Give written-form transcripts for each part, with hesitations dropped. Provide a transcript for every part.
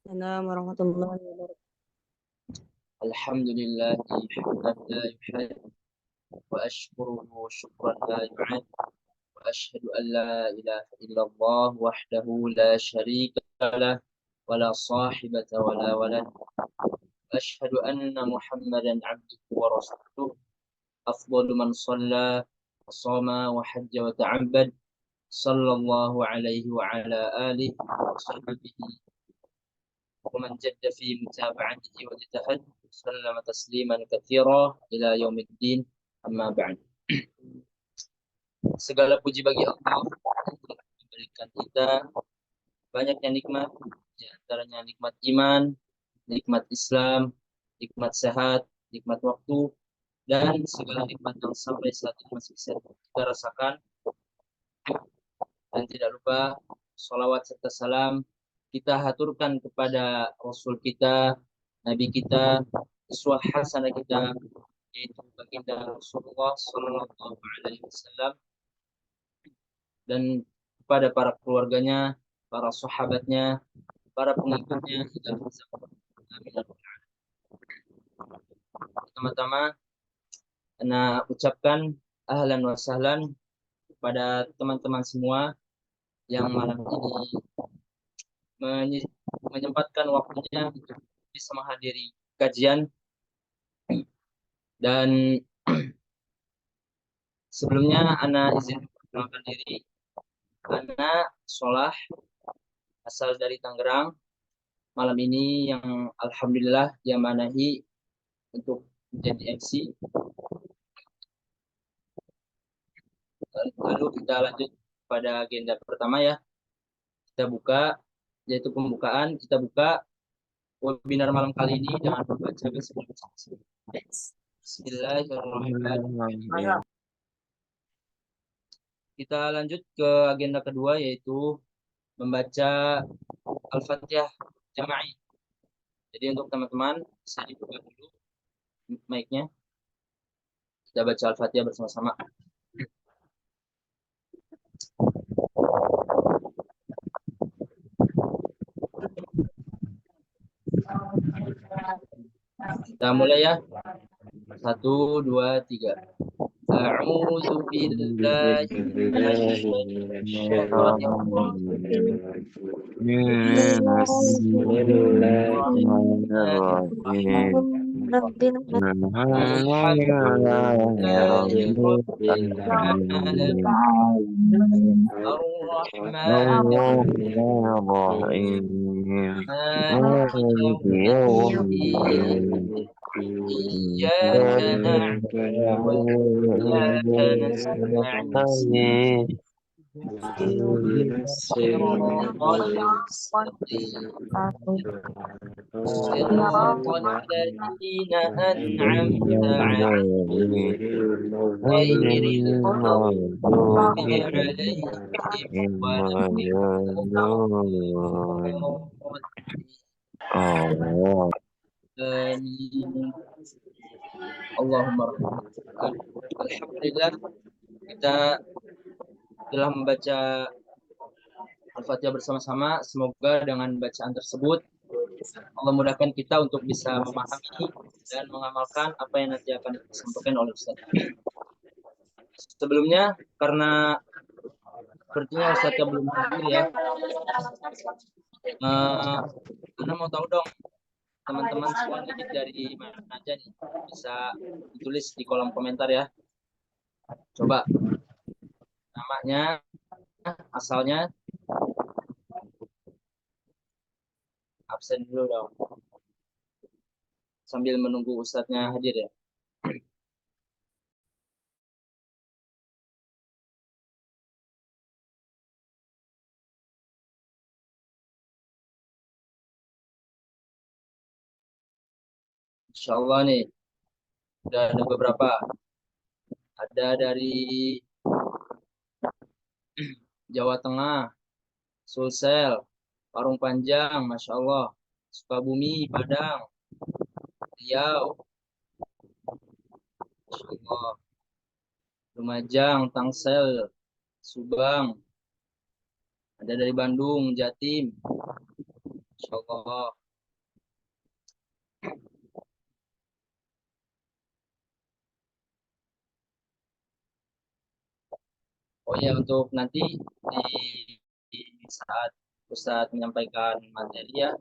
Assalamualaikum warahmatullahi wabarakatuh. الحمد لله حمدا لا يحد وأشكره شكرا لا يعد وأشهد أن لا إله إلا الله وحده لا شريك له ولا صاحبة ولا ولد. أشهد أن محمدا عبده ورسوله أفضل من صلى وصام وحج وتعبد صلى الله عليه وعلى آله وصحبه ومن جد في متابعته واجتهد سلم تسليما كثيرا إلى يوم الدين. أما بعد. Segala puji bagi Allah yang telah memberikan kita banyaknya nikmat, di antaranya nikmat iman, nikmat Islam, nikmat sehat, nikmat waktu, dan segala nikmat yang sampai saat ini masih bisa kita rasakan. Dan tidak lupa salawat serta salam kita haturkan kepada Rasul kita, Nabi kita, uswah hasanah kita, yaitu baginda Rasulullah Sallallahu Alaihi Wasallam, dan kepada para keluarganya, para sahabatnya, para pengikutnya hingga masa akhir. Pertama-tama, Ana ucapkan ahlan wa sahlan kepada teman-teman semua yang malam ini menyempatkan waktunya untuk bisa menghadiri kajian. Dan sebelumnya Ana izin memperkenalkan diri. Ana Solah, asal dari Tangerang. Malam ini yang alhamdulillah diamanahi untuk menjadi MC. Lalu kita lanjut pada agenda pertama ya. Kita buka, yaitu pembukaan. Kita buka webinar malam kali ini dengan membaca Bismillahirrahmanirrahim. Kita lanjut ke agenda kedua, yaitu membaca Al-Fatihah Jama'i. Jadi untuk teman-teman bisa dibuka dulu mic-nya. Kita baca Al-Fatihah bersama-sama. Kita mulai ya. 1, 2, 3. A'udzu billahi minasyaitonir إياك نعبد وإياك نستعين صراط الذين أنعمت عليهم غير المغضوب عليهم ولا الضالين. آمين. Allahumma rahmatullah. Alhamdulillah, kita telah membaca Al-Fatihah bersama-sama. Semoga dengan bacaan tersebut Allah mudahkan kita untuk bisa memahami dan mengamalkan apa yang nanti akan disampaikan oleh Ustaz. Sebelumnya, karena sepertinya Ustaznya belum hadir ya, Anda mau tahu dong, teman-teman semua ini dari mana aja nih? Bisa ditulis di kolom komentar ya. Coba namanya, asalnya, absen dulu dong. Sambil menunggu Ustadznya hadir ya. Insya Allah nih, udah ada beberapa. Ada dari Jawa Tengah, Sulsel, Parung Panjang, Masya Allah, Sukabumi, Padang, Riau, Masya Allah, Lumajang, Tangsel, Subang, ada dari Bandung, Jatim, Insyaallah. Oh ya, untuk nanti di saat Ustadz menyampaikan materi ya,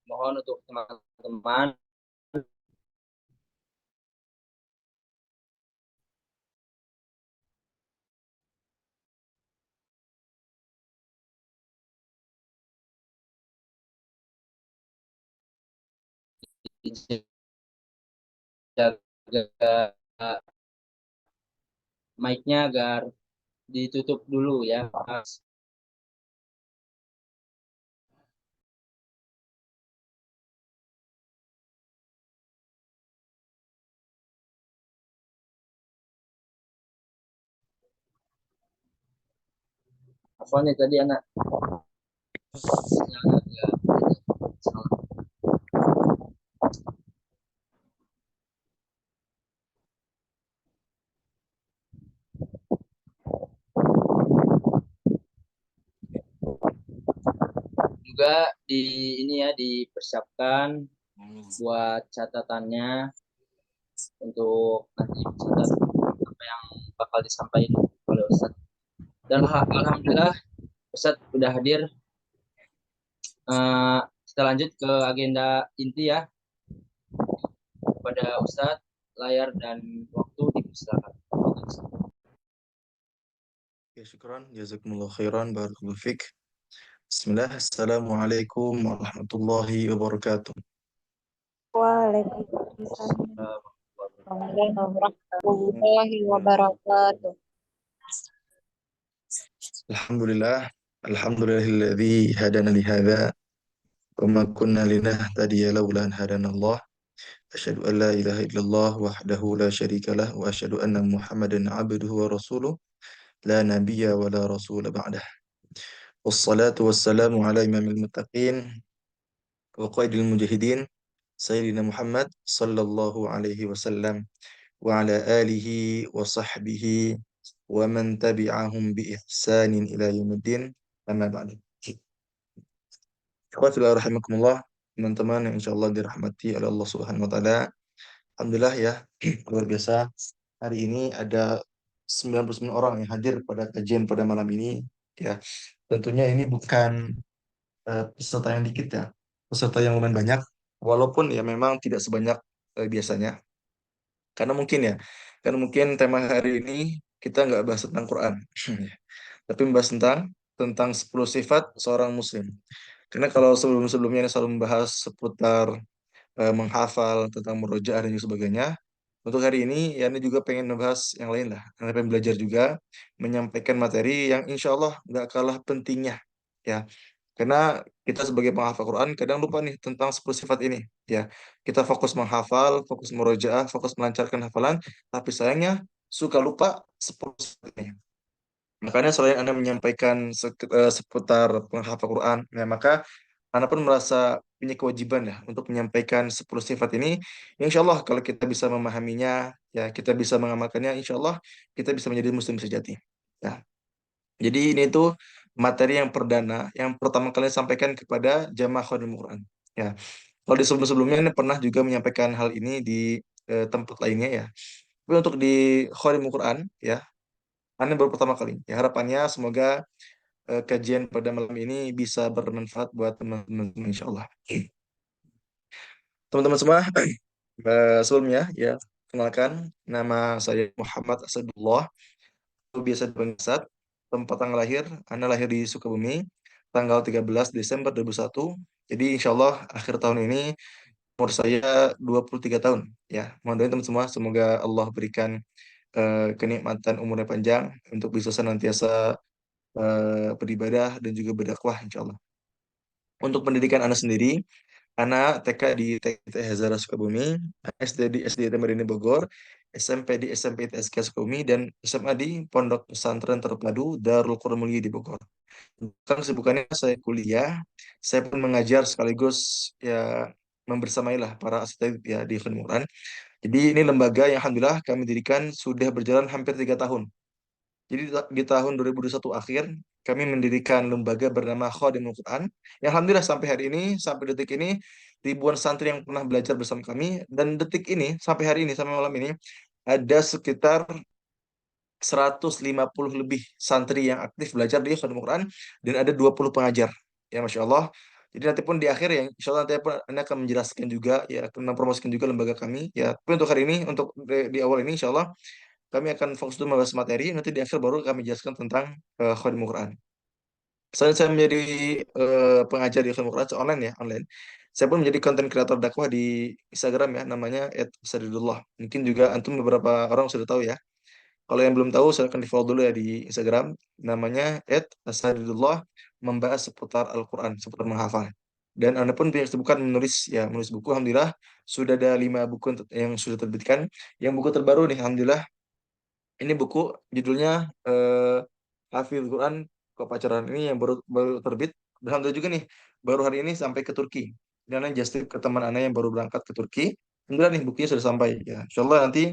mohon untuk teman-teman jaga mic-nya agar ditutup dulu ya. Apanya tadi anak? Juga di ini ya dipersiapkan buat catatannya untuk nanti mencatat apa yang bakal disampaikan oleh Ustadz. Dan alhamdulillah Ustadz sudah hadir. Kita lanjut ke agenda inti ya. Kepada Ustadz, layar dan waktu dipersilakan. Ya, syukran. Jazakumullah khairan. Barakallahu fiik. Bismillah. Assalamualaikum warahmatullahi wabarakatuh. Waalaikumsalam warahmatullahi wabarakatuh. Alhamdulillah. Alhamdulillahilladzi hadana li hadza wa ma kunna linahtadiya laula an hadana Allah. Asyhadu an la ilaha illallah wahdahu la syarika lah wa asyhadu anna Muhammadan abduhu wa rasuluh la nabiyya wa la rasula ba'dah. Wassalatu wassalamu ala imamil muttaqin wa qaidil mujahidin Sayyidina Muhammad sallallahu alaihi wasallam wa ala alihi wa sahbihi wa man tabi'ahum bi ihsanin ila yaumiddin amma ba'du. Ikhwatillah rahimakumullah, teman-teman yang insyaallah dirahmati oleh Allah Subhanahu wa taala. Alhamdulillah ya, luar biasa. Hari ini ada 99 orang yang hadir pada kajian pada malam ini ya. Tentunya ini bukan peserta yang dikit ya. Peserta yang lumayan banyak walaupun ya memang tidak sebanyak biasanya. Karena mungkin ya, karena mungkin tema hari ini kita nggak bahas tentang Quran, tapi membahas tentang 10 sifat seorang Muslim. Karena kalau sebelum-sebelumnya ini selalu membahas seputar menghafal tentang murojaah dan juga sebagainya. Untuk hari ini, ya ini juga pengen membahas yang lain lah. Karena pengen belajar juga menyampaikan materi yang insya Allah nggak kalah pentingnya. Ya, karena kita sebagai penghafal Quran kadang lupa nih tentang 10 sifat ini. Ya, kita fokus menghafal, fokus murojaah, fokus melancarkan hafalan, tapi sayangnya suka lupa 10 sifat ini. Makanya selain Anda menyampaikan seputar penghafal Quran, ya, maka Anda pun merasa punya kewajiban ya untuk menyampaikan 10 sifat ini. Insya Allah kalau kita bisa memahaminya, ya kita bisa mengamalkannya, insya Allah kita bisa menjadi muslim sejati. Ya, jadi ini tuh materi yang perdana, yang pertama kali sampaikan kepada jamaah Khadimul Quran. Ya, kalau di sebelum-sebelumnya ini pernah juga menyampaikan hal ini di tempat lainnya ya. Tapi untuk di Khadimul Quran, ya, ini baru pertama kali. Ya, harapannya semoga kajian pada malam ini bisa bermanfaat buat teman-teman insya Allah. Teman-teman semua, sebelumnya ya, kenalkan nama saya Muhammad Asadullah, biasa dipanggil Asad. Tempat tanggal lahir, Anda lahir di Sukabumi, tanggal 13 Desember 2001. Jadi insya Allah akhir tahun ini umur saya 23 tahun. Ya, mohon doa teman semua, semoga Allah berikan kenikmatan umurnya panjang untuk bisa senantiasa beribadah dan juga berdakwah insya Allah. Untuk pendidikan Anda sendiri, anak TK di TK Hazara Sukabumi, SD di SD Medini Bogor, SMP di SMP TSK Sukabumi, dan SMA di Pondok Pesantren Terpadu Darul Qur'an Mulia di Bogor. Kan kesibukannya saya kuliah, saya pun mengajar sekaligus ya membersamailah para asatidz ya di Khadimul Quran. Jadi ini lembaga yang alhamdulillah kami dirikan sudah berjalan hampir 3 tahun. Jadi di tahun 2021 akhir kami mendirikan lembaga bernama Khadimul Quran. Yang alhamdulillah sampai hari ini, sampai detik ini ribuan santri yang pernah belajar bersama kami dan detik ini sampai hari ini sampai malam ini ada sekitar 150 lebih santri yang aktif belajar di Khadimul Quran dan ada 20 pengajar. Ya Masya Allah. Jadi nanti pun di akhir yang insya Allah nanti Anda akan menjelaskan juga ya akan mempromosikan juga lembaga kami ya. Tapi untuk hari ini untuk di awal ini insya Allah kami akan fokus dulu membahas materi, nanti di akhir baru kami jelaskan tentang Khadimul Quran. Saya menjadi pengajar di Khadimul Quran online ya, online. Saya pun menjadi konten kreator dakwah di Instagram ya, namanya @sadidullah. Mungkin juga antum beberapa orang sudah tahu ya. Kalau yang belum tahu, silahkan di-follow dulu ya di Instagram, namanya @sadidullah, membahas seputar Al-Quran, seputar menghafal. Dan Anda pun punya kesibukan menulis ya, menulis buku. Alhamdulillah sudah ada 5 buku yang sudah terbitkan. Yang buku terbaru nih, Alhamdulillah ini buku judulnya eh Hafizul Quran Kok Pacaran ini yang baru terbit. Alhamdulillah juga nih baru hari ini sampai ke Turki. Dan Ana just tip ke teman Ana yang baru berangkat ke Turki. Alhamdulillah nih bukunya sudah sampai ya. Insyaallah nanti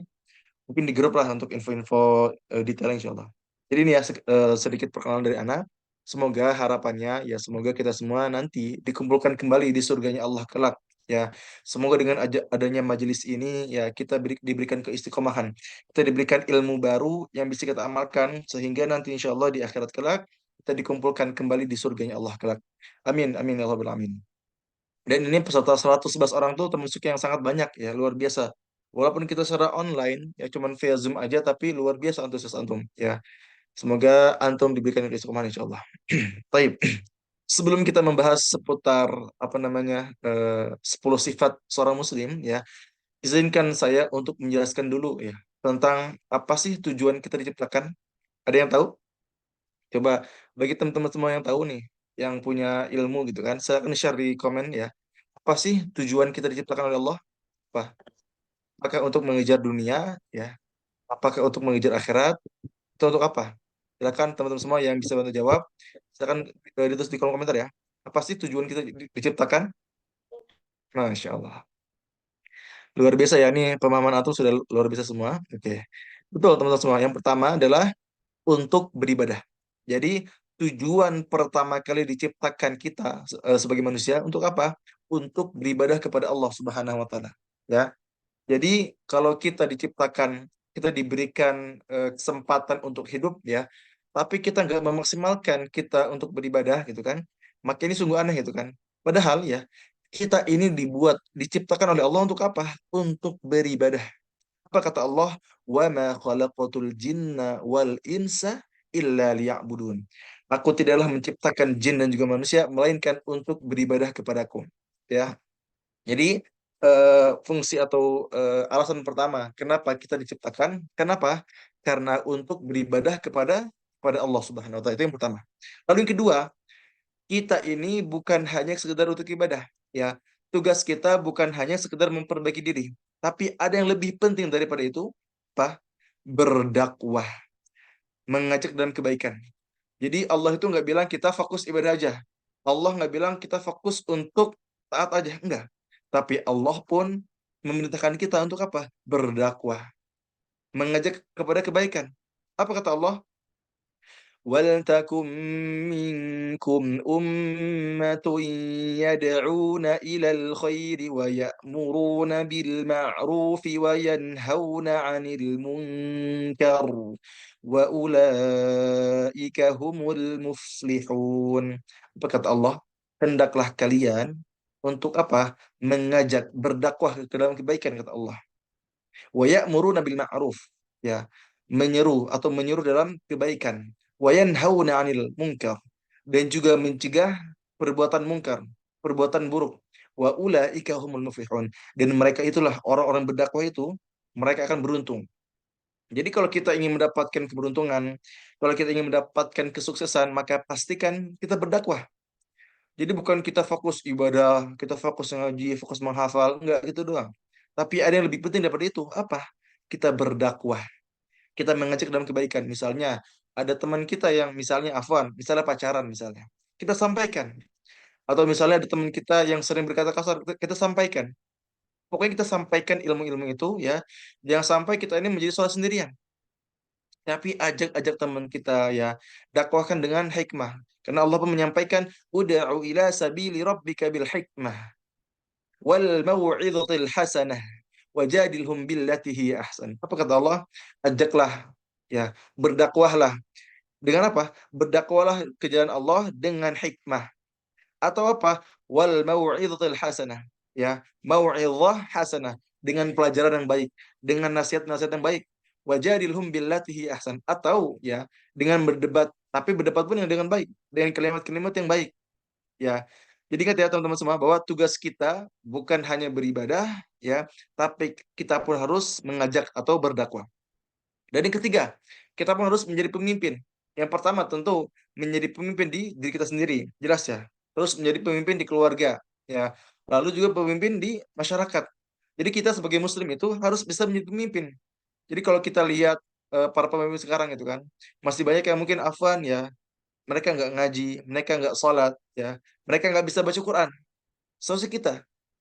mungkin di grup lah untuk info-info detailnya insyaallah. Jadi ini ya sedikit perkenalan dari Ana. Semoga harapannya ya semoga kita semua nanti dikumpulkan kembali di surganya Allah kelak. Ya, semoga dengan adanya majelis ini ya kita diberikan keistiqomahan, kita diberikan ilmu baru yang bisa kita amalkan sehingga nanti insya Allah di akhirat kelak kita dikumpulkan kembali di surganya Allah kelak. Amin, amin ya Rabbal alamin. Dan ini peserta 111 orang tuh termasuk yang sangat banyak ya, luar biasa. Walaupun kita secara online ya cuman via Zoom aja tapi luar biasa antusias antum ya. Semoga antum diberikan keistiqomahan insya Allah. Taib. Sebelum kita membahas seputar apa namanya 10 sifat seorang muslim ya, izinkan saya untuk menjelaskan dulu ya tentang apa sih tujuan kita diciptakan. Ada yang tahu? Coba bagi teman-teman semua yang tahu nih, yang punya ilmu gitu kan, saya akan share di komen ya. Apa sih tujuan kita diciptakan oleh Allah? Apa? Apakah untuk mengejar dunia ya? Apakah untuk mengejar akhirat? Itu untuk apa? Silakan teman-teman semua yang bisa bantu jawab. Silakan ditulis di kolom komentar ya. Apa sih tujuan kita diciptakan? Masya Allah. Luar biasa ya, ini pemahaman Atul sudah luar biasa semua. Oke. Betul teman-teman semua. Yang pertama adalah untuk beribadah. Jadi tujuan pertama kali diciptakan kita sebagai manusia untuk apa? Untuk beribadah kepada Allah Subhanahu wa taala. Ya. Jadi kalau kita diciptakan, kita diberikan kesempatan untuk hidup ya, tapi kita nggak memaksimalkan kita untuk beribadah gitu kan, maka ini sungguh aneh gitu kan. Padahal ya, kita ini diciptakan oleh Allah untuk apa? Untuk beribadah. Apa kata Allah? Wa ma khalaqatul jinna wal insa illa liya'budun. Aku tidaklah menciptakan jin dan juga manusia melainkan untuk beribadah kepadaku. Ya, jadi fungsi atau alasan pertama kenapa kita diciptakan, kenapa? Karena untuk beribadah kepada Allah Subhanahu wa taala itu yang pertama. Lalu yang kedua, kita ini bukan hanya sekedar untuk ibadah, ya. Tugas kita bukan hanya sekedar memperbaiki diri, tapi ada yang lebih penting daripada itu, apa? Berdakwah, mengajak dalam kebaikan. Jadi Allah itu nggak bilang kita fokus ibadah aja. Allah nggak bilang kita fokus untuk taat aja, enggak. Tapi Allah pun memerintahkan kita untuk apa? Berdakwah, mengajak kepada kebaikan. Apa kata Allah? وَلْتَكُنْ مِنْكُمْ أُمَّةٌ يَدْعُونَ إِلَى الْخَيْرِ وَيَأْمُرُونَ بِالْمَعْرُوفِ وَيَنْهَوْنَ عَنِ الْمُنْكَرِ وَأُولَئِكَ هُمُ الْمُفْلِحُونَ. Apa kata Allah? Hendaklah kalian untuk apa? Mengajak, berdakwah ke dalam kebaikan kata Allah. Wa ya'muruna bil ma'ruf, ya, menyeru atau menyuruh dalam kebaikan. Wa yanhauna 'anil munkar, dan juga mencegah perbuatan mungkar, perbuatan buruk. Wa ulaika humul muflihun, dan mereka itulah orang-orang berdakwah itu, mereka akan beruntung. Jadi kalau kita ingin mendapatkan keberuntungan, kalau kita ingin mendapatkan kesuksesan, maka pastikan kita berdakwah. Jadi bukan kita fokus ibadah, kita fokus ngaji, fokus menghafal, enggak gitu doang. Tapi ada yang lebih penting daripada itu. Apa? Kita berdakwah. Kita mengajak dalam kebaikan. Misalnya, ada teman kita yang misalnya afwan, misalnya pacaran misalnya. Kita sampaikan. Atau misalnya ada teman kita yang sering berkata kasar, kita sampaikan. Pokoknya kita sampaikan ilmu-ilmu itu ya. Jangan sampai kita ini menjadi sholat sendirian. tapi ajak-ajak teman kita ya, dakwahkan dengan hikmah. Karena Allah pun menyampaikan, ud'u ila sabili rabbika bil hikmah wal mau'izatil hasanah wajadilhum billati hiya ahsan. Apa kata Allah? Ajaklah ya, berdakwahlah dengan apa? Berdakwahlah ke jalan Allah dengan hikmah atau apa? Wal mau'izatil hasanah. Ya, mau'izah hasanah dengan pelajaran yang baik, dengan nasihat-nasihat yang baik. Wajadilhum billati hiya ahsan atau ya dengan berdebat, tapi berdebat pun yang dengan baik, dengan kalimat-kalimat yang baik. Ya, jadi ingat ya teman-teman semua bahwa tugas kita bukan hanya beribadah ya, tapi kita pun harus mengajak atau berdakwah. Dan yang ketiga, kita pun harus menjadi pemimpin. Yang pertama tentu menjadi pemimpin di diri kita sendiri, jelas ya. Terus menjadi pemimpin di keluarga, ya. Lalu juga pemimpin di masyarakat. Jadi kita sebagai muslim itu harus bisa menjadi pemimpin. Jadi kalau kita lihat para pemimpin sekarang itu kan, masih banyak yang mungkin afwan ya, mereka nggak ngaji, mereka nggak sholat, ya, mereka nggak bisa baca Quran. Seharusnya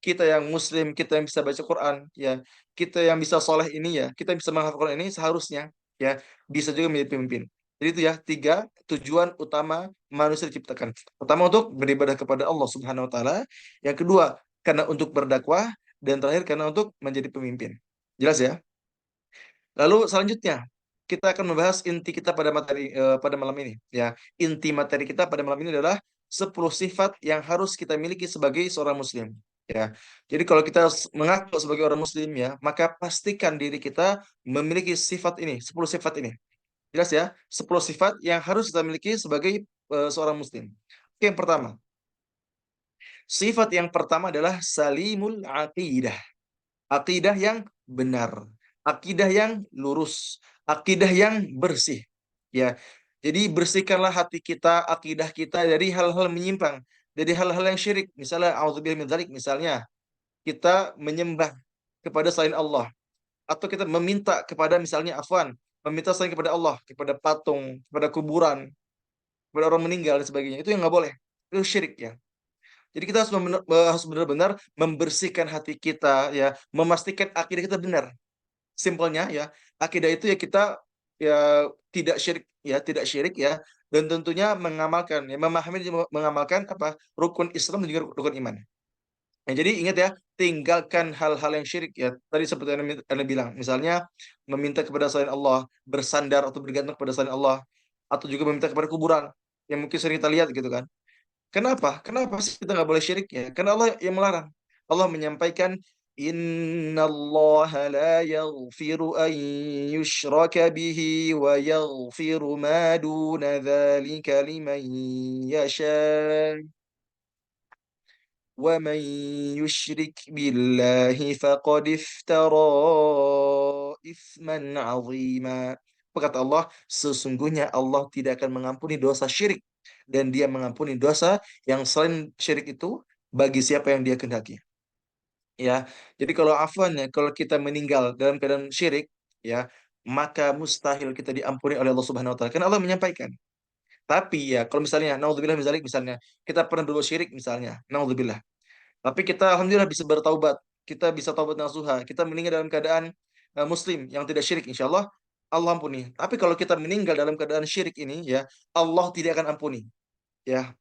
kita yang Muslim, kita yang bisa baca Quran, ya, kita yang bisa soleh ini ya, kita yang bisa menghafal Quran ini seharusnya ya bisa juga menjadi pemimpin. Jadi itu ya tiga tujuan utama manusia diciptakan. Pertama untuk beribadah kepada Allah Subhanahu Wa Taala, yang kedua karena untuk berdakwah, dan terakhir karena untuk menjadi pemimpin. Jelas ya? Lalu selanjutnya kita akan membahas inti kita pada pada malam ini ya. Inti materi kita pada malam ini adalah 10 sifat yang harus kita miliki sebagai seorang muslim ya. Jadi kalau kita mengaku sebagai orang muslim ya, maka pastikan diri kita memiliki sifat ini, 10 sifat ini. Jelas ya? 10 sifat yang harus kita miliki sebagai seorang muslim. Oke, yang pertama. Sifat yang pertama adalah salimul aqidah. Akidah yang benar, akidah yang lurus, akidah yang bersih. Ya, jadi bersihkanlah hati kita, akidah kita dari hal-hal menyimpang, dari hal-hal yang syirik. Misalnya, auzubillahi min dzalik, misalnya kita menyembah kepada selain Allah, atau kita meminta kepada misalnya afwan, meminta selain kepada Allah, kepada patung, kepada kuburan, kepada orang meninggal dan sebagainya. Itu yang nggak boleh. Itu syirik ya. Jadi kita harus benar-benar membersihkan hati kita ya, memastikan akidah kita benar. Simpelnya ya, akidah itu ya kita ya tidak syirik ya, dan tentunya mengamalkan ya, memahami dan mengamalkan apa? Rukun Islam dan juga rukun iman. Ya, jadi ingat ya, tinggalkan hal-hal yang syirik ya. Tadi seperti yang Anda bilang, misalnya meminta kepada selain Allah, bersandar atau bergantung kepada selain Allah, atau juga meminta kepada kuburan yang mungkin sering kita lihat gitu kan. Kenapa? Kenapa sih kita nggak boleh syirik ya? Karena Allah yang melarang. Allah menyampaikan, Inna Allah la yaghfiru an yushraka bihi wa yaghfiru ma duna dhalika liman yasha wa man yushrik billahi faqad iftara ithman azima. Apa kata Allah? Sesungguhnya Allah tidak akan mengampuni dosa syirik, dan Dia mengampuni dosa yang selain syirik itu bagi siapa yang Dia kehendaki. Ya, jadi kalau afwan ya, kalau kita meninggal dalam keadaan syirik, ya, maka mustahil kita diampuni oleh Allah Subhanahu Wa Taala. Karena Allah menyampaikan. Tapi ya, kalau misalnya, naudzubillah misalnya kita pernah berbuat syirik misalnya, naudzubillah. Tapi kita alhamdulillah bisa bertaubat, kita bisa taubat nasuha, kita meninggal dalam keadaan muslim yang tidak syirik, insya Allah Allah ampuni. Tapi kalau kita meninggal dalam keadaan syirik ini ya, Allah tidak akan ampuni. Ya,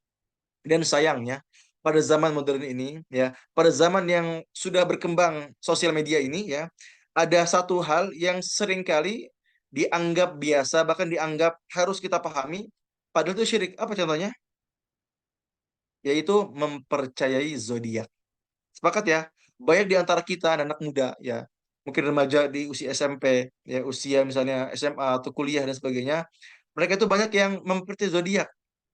dan sayangnya pada zaman modern ini ya, pada zaman yang sudah berkembang sosial media ini ya, ada satu hal yang seringkali dianggap biasa, bahkan dianggap harus kita pahami, padahal itu syirik. Apa contohnya? Yaitu mempercayai zodiak. Sepakat ya, banyak di antara kita anak-anak muda ya, mungkin remaja di usia SMP, ya usia misalnya SMA atau kuliah dan sebagainya, mereka itu banyak yang mempercayai zodiak,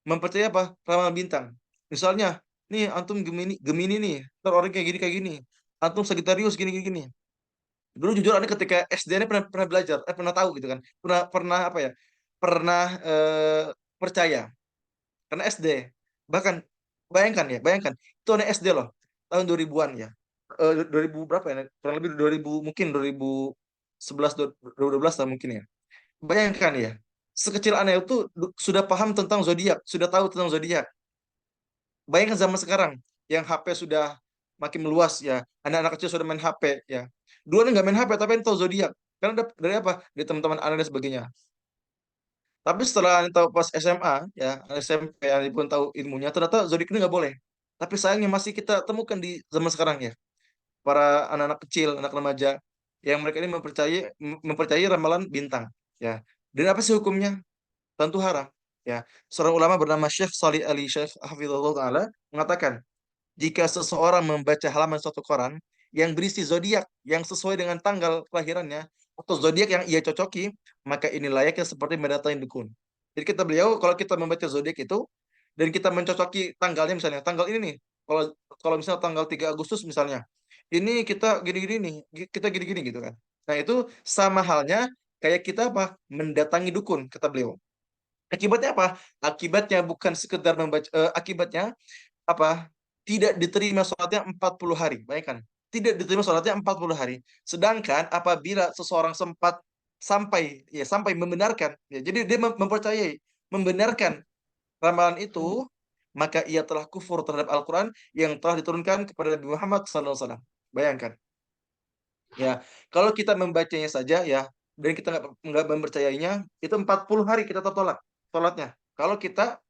mempercayai apa? Ramalan bintang. Misalnya, nih antum Gemini, Gemini nih, ntar orang kayak gini, antum Sagittarius gini gini gini. Dulu jujur aneh ketika SD ini pernah belajar, pernah tahu gitu kan, pernah pernah apa ya, pernah percaya karena SD. Bahkan bayangkan itu anak SD loh, tahun 2000-an ya. 2000 berapa ya? Kurang lebih 2000, mungkin 2011 2012 lah mungkin ya. Bayangkan ya. Sekecil anak itu sudah paham tentang zodiak, sudah tahu tentang zodiak. Bayangkan zaman sekarang yang HP sudah makin meluas ya. Anak-anak kecil sudah main HP ya. Dulu nggak main HP tapi tahu zodiak. Karena dari apa? Dari teman-teman anak dan sebagainya. Tapi setelah Ani tahu pas SMA, ya SMP, Ani pun tahu ilmunya, ternyata zodiak ini nggak boleh. Tapi sayangnya masih kita temukan di zaman sekarang ya, para anak-anak kecil, anak remaja, yang mereka ini mempercayai ramalan bintang. Ya, dan apa sih hukumnya? Tentu haram. Ya, seorang ulama bernama Syekh Salih Ali Syekh Hafizullah Taala mengatakan, jika seseorang membaca halaman suatu koran yang berisi zodiak yang sesuai dengan tanggal kelahirannya atau zodiak yang ia cocoki, maka ini layaknya seperti mendatangi dukun. Jadi kita beliau kalau kita membaca zodiak itu dan kita mencocoki tanggalnya, misalnya tanggal ini nih. Kalau kalau misalnya tanggal 3 Agustus misalnya. Ini kita gini-gini nih, kita gini-gini gitu kan. Nah, itu sama halnya kayak kita apa? Mendatangi dukun, kata beliau. Akibatnya apa? Akibatnya bukan sekedar membaca, akibatnya apa? Tidak diterima sholatnya 40 hari. Bayangkan, tidak diterima sholatnya 40 hari. Sedangkan apabila seseorang sempat sampai membenarkan, ya, jadi dia mempercayai, membenarkan ramalan itu, maka ia telah kufur terhadap Al-Quran yang telah diturunkan kepada Nabi Muhammad SAW. Bayangkan, ya, kalau kita membacanya saja ya, dan kita nggak mempercayainya, itu 40 hari kita tertolak sholatnya. Kalau kita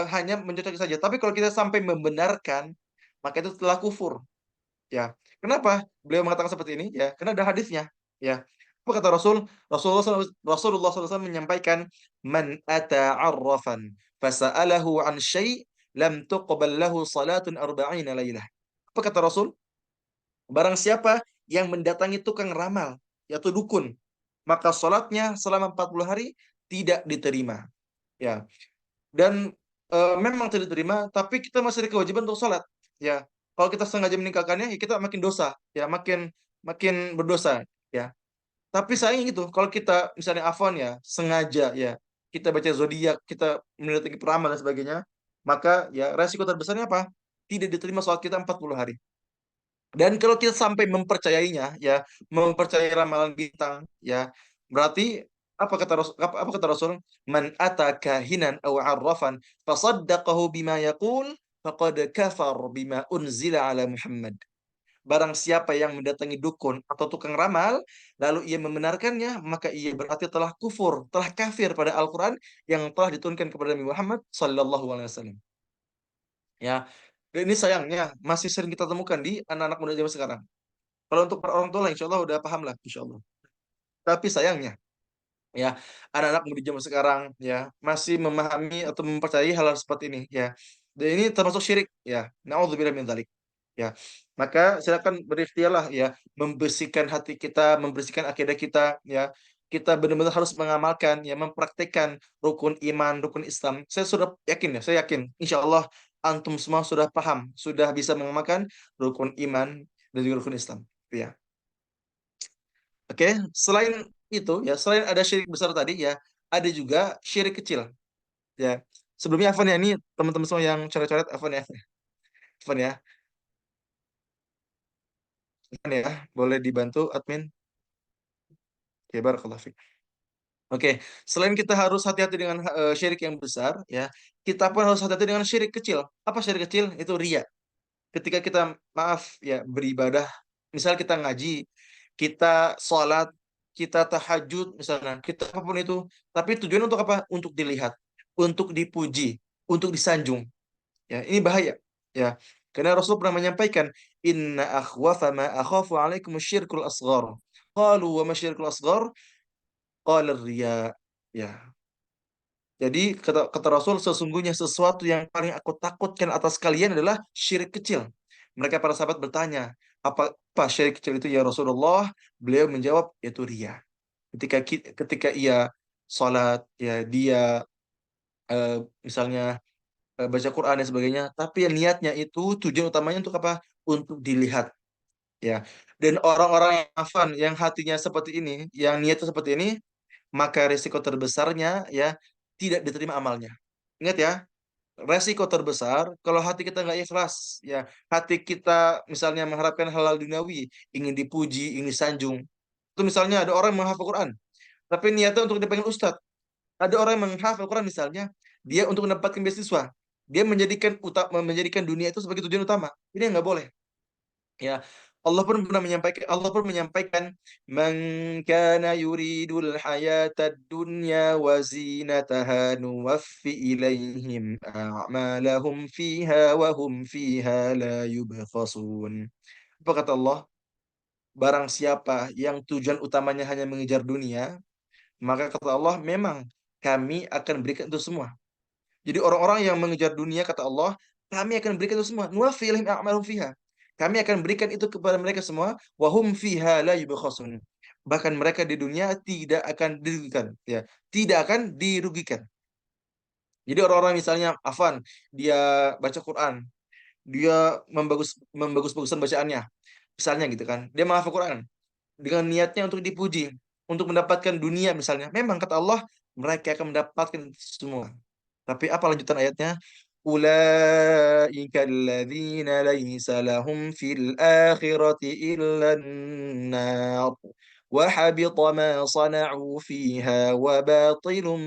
hanya mencocoki saja. Tapi kalau kita sampai membenarkan, maka itu telah kufur. Ya, kenapa beliau mengatakan seperti ini? Ya, karena ada hadisnya. Ya, apa kata Rasul? Rasulullah SAW menyampaikan, "Man ata arrafan fasa'alahu an syai' lam tuqbal lahu salatun arba'ina lailah." Apa kata Rasul? Barang siapa yang mendatangi tukang ramal, yaitu dukun, maka salatnya selama 40 hari tidak diterima. Ya, dan memang tidak diterima, tapi kita masih ada kewajiban untuk sholat. Ya, kalau kita sengaja meninggalkannya, ya kita makin dosa, ya makin makin berdosa. Ya, tapi sayang gitu, kalau kita misalnya afwan ya, sengaja ya, kita baca zodiak, kita mendatangi peramal dan sebagainya, maka ya resiko terbesarnya apa? Tidak diterima sholat kita 40 hari. Dan kalau kita sampai mempercayainya, ya, mempercayai ramalan bintang, ya, berarti apa kata Rasul? Man ata kahinan aw arrafan fasaddaqahu bima yaqul faqad kafar bima unzila ala Muhammad. Barang siapa yang mendatangi dukun atau tukang ramal, lalu ia membenarkannya, maka ia berarti telah kufur, telah kafir pada Al-Quran yang telah diturunkan kepada Nabi Muhammad Sallallahu Alaihi Wasallam. Ya, dan ini sayangnya masih sering kita temukan di anak-anak muda zaman sekarang. Kalau untuk para orang tua lah, insya Allah udah paham lah, insya Allah. Tapi sayangnya, ya, anak-anak muda zaman sekarang ya masih memahami atau mempercayai hal-hal seperti ini, ya. Dan ini termasuk syirik, ya. Nauzubillah min dzalik. Ya, maka silakan berikhtiarlah ya, membersihkan hati kita, membersihkan akidah kita, ya. Kita benar-benar harus mengamalkan, ya, mempraktekkan rukun iman, rukun Islam. Saya sudah yakin ya, saya yakin, insya Allah antum semua sudah paham, sudah bisa mengamalkan rukun iman dan juga rukun Islam. Ya. Oke, selain itu ya, selain ada syirik besar tadi ya, ada juga syirik kecil. Ya, sebelumnya Afan ya, ini teman-teman semua yang coret-coret Afan ya, Afan ya, Afan ya, boleh dibantu admin. Oke, barakallahu fiik. Oke, selain kita harus hati-hati dengan syirik yang besar, ya, kita pun harus hati-hati dengan syirik kecil. Apa syirik kecil? Itu ria. Ketika kita, maaf ya, beribadah, misal kita ngaji, kita sholat, kita tahajud misalnya, kita apapun itu, tapi tujuan untuk apa? Untuk dilihat, untuk dipuji, untuk disanjung. Ya, ini bahaya. Ya, karena Rasul pernah menyampaikan, Inna akhwafa ma akhafu alaikum syirkul asghar. Qalu wa ma syirkul asghar? Qala riya. Ya, jadi kata Rasul, sesungguhnya sesuatu yang paling aku takutkan atas kalian adalah syirik kecil. Mereka para sahabat bertanya, apa syirik kecil itu ya Rasulullah? Beliau menjawab, yaitu ria. Ketika ia sholat, ya dia misalnya baca Quran dan sebagainya, tapi yang niatnya itu tujuan utamanya untuk apa? Untuk dilihat, ya. Dan orang-orang yang hafan, yang hatinya seperti ini, yang niatnya seperti ini, maka risiko terbesarnya ya tidak diterima amalnya. Ingat ya, resiko terbesar kalau hati kita nggak ikhlas, ya, hati kita misalnya mengharapkan halal duniawi, ingin dipuji, ingin disanjung. Itu misalnya ada orang yang menghafal Quran, tapi niatnya untuk dipanggil ustadz. Ada orang yang menghafal Quran misalnya, dia untuk mendapatkan beasiswa. Dia menjadikan dunia itu sebagai tujuan utama. Ini yang nggak boleh. Ya, Allah pun menyampaikan, "Man kana yuridul hayatad dunya wa zinataha nuwaffi ilaihim a'malahum fiha wa hum fiha la yubkhasun." Apa kata Allah? Barang siapa yang tujuan utamanya hanya mengejar dunia, maka kata Allah, memang kami akan berikan itu semua. Jadi orang-orang yang mengejar dunia, kata Allah, kami akan berikan itu semua. Nuwaffi ilaihim a'malahum fiha. Kami akan berikan itu kepada mereka semua. Wahum fiha la yubkhasun. Bahkan mereka di dunia tidak akan dirugikan. Ya, tidak akan dirugikan. Jadi orang-orang misalnya, Afan, dia baca Quran, dia membagus-bagusan bacaannya. Misalnya gitu kan. Dia menghafal Quran dengan niatnya untuk dipuji, untuk mendapatkan dunia misalnya. Memang kata Allah, mereka akan mendapatkan itu semua. Tapi apa lanjutan ayatnya? Ulaika alladzina laisa lahum fil akhirati illan nar wa habita ma sana'u fiha wa batilum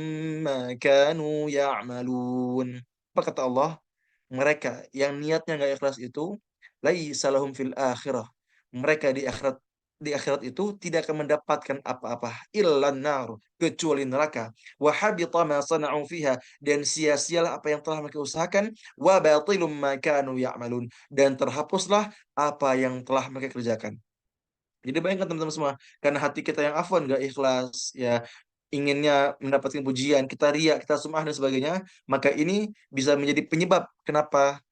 ma kanu ya'malun. Apa kata Allah? Mereka yang niatnya nggak ikhlas itu laisa lahum fil akhirah. Mereka di akhirat itu tidak akan mendapatkan apa-apa illan nar, kecuali neraka. Wa habita ma sana'u fiha, dan sia-sialah apa yang telah mereka usahakan. Wa batilum ma kanu ya'malun, dan terhapuslah apa yang telah mereka kerjakan. Jadi bayangkan teman-teman semua, karena hati kita yang afwan, gak ikhlas, ya inginnya mendapatkan pujian, kita riak, kita sum'ah dan sebagainya, maka ini bisa menjadi penyebab kenapa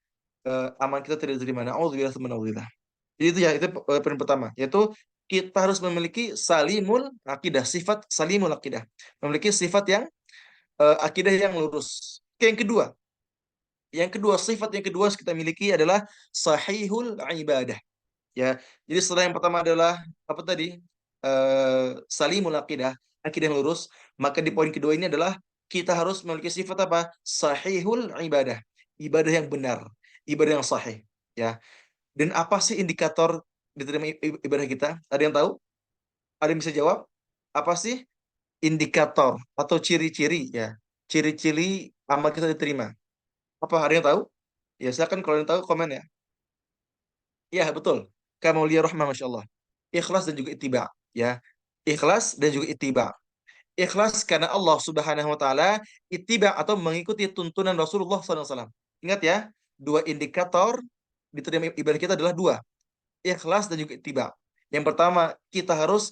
amal kita tidak diterima. Na'udzubillah tsumma na'udzubillah. Jadi itu ya, itu poin pertama, yaitu kita harus memiliki salimul akidah, sifat salimul akidah, memiliki sifat yang akidah yang lurus. Oke, yang kedua, sifat yang kedua harus kita miliki adalah sahihul ibadah. Ya, jadi setelah yang pertama adalah apa tadi? Salimul akidah, akidah yang lurus. Maka di poin kedua ini adalah kita harus memiliki sifat apa? Sahihul ibadah, ibadah yang benar, ibadah yang sahih. Ya, dan apa sih indikator diterima ibadah kita? Ada yang tahu? Ada yang bisa jawab? Apa sih indikator atau ciri-ciri, ya? Ciri-ciri amal kita diterima. Apa ada yang tahu? Ya, silakan kalau yang tahu komen ya. Ya, betul. Kamaulia rahmah, Masya Allah. Ikhlas dan juga ittiba. Ya. Ikhlas dan juga ittiba. Ikhlas karena Allah Subhanahu wa taala, ittiba atau mengikuti tuntunan Rasulullah SAW. Ingat ya, dua indikator diterima ibadah kita adalah dua, ikhlas dan juga ittiba. Yang pertama, kita harus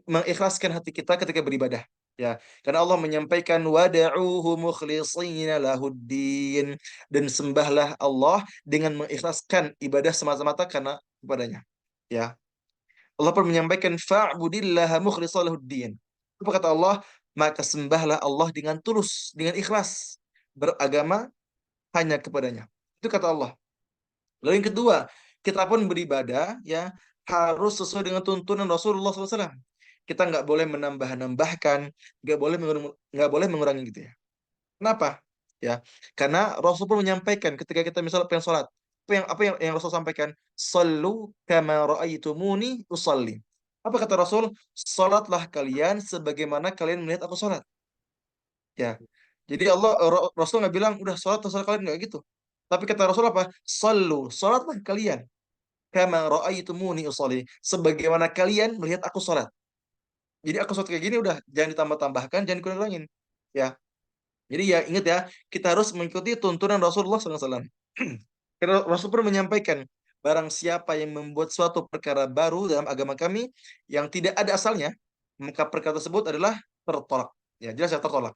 mengikhlaskan hati kita ketika beribadah. Ya, karena Allah menyampaikan wada'uhu mukhlishina lahuddin, dan sembahlah Allah dengan mengikhlaskan ibadah semata-mata karena kepadanya. Ya, Allah pun menyampaikan fa'budillaha mukhlishan lahuddin. Apa kata Allah? Maka sembahlah Allah dengan tulus, dengan ikhlas, beragama hanya kepadanya. Itu kata Allah. Lalu yang kedua, kita pun beribadah ya harus sesuai dengan tuntunan Rasulullah SAW. Kita nggak boleh menambah-nambahkan, nggak boleh mengurangi gitu ya. Kenapa? Ya, karena Rasul pun menyampaikan ketika kita misalnya pengen sholat, apa yang Rasul sampaikan, sallu kama ra'aitumuni usalli. Apa kata Rasul? Salatlah kalian sebagaimana kalian melihat aku sholat. Ya, jadi Rasul nggak bilang udah sholat terserah kalian, nggak gitu. Tapi kata Rasul apa? Sallu, sholatlah kalian kama ra'aitumuni usolli, sebagaimana kalian melihat aku sholat. Jadi aku sholat kayak gini udah, jangan ditambah-tambahkan, jangan dikurang-kurangin. Ya. Jadi ya ingat ya, kita harus mengikuti tuntunan Rasulullah SAW. Karena Rasul pun menyampaikan, barang siapa yang membuat suatu perkara baru dalam agama kami yang tidak ada asalnya, maka perkara tersebut adalah tertolak. Ya, jelas ya, tertolak.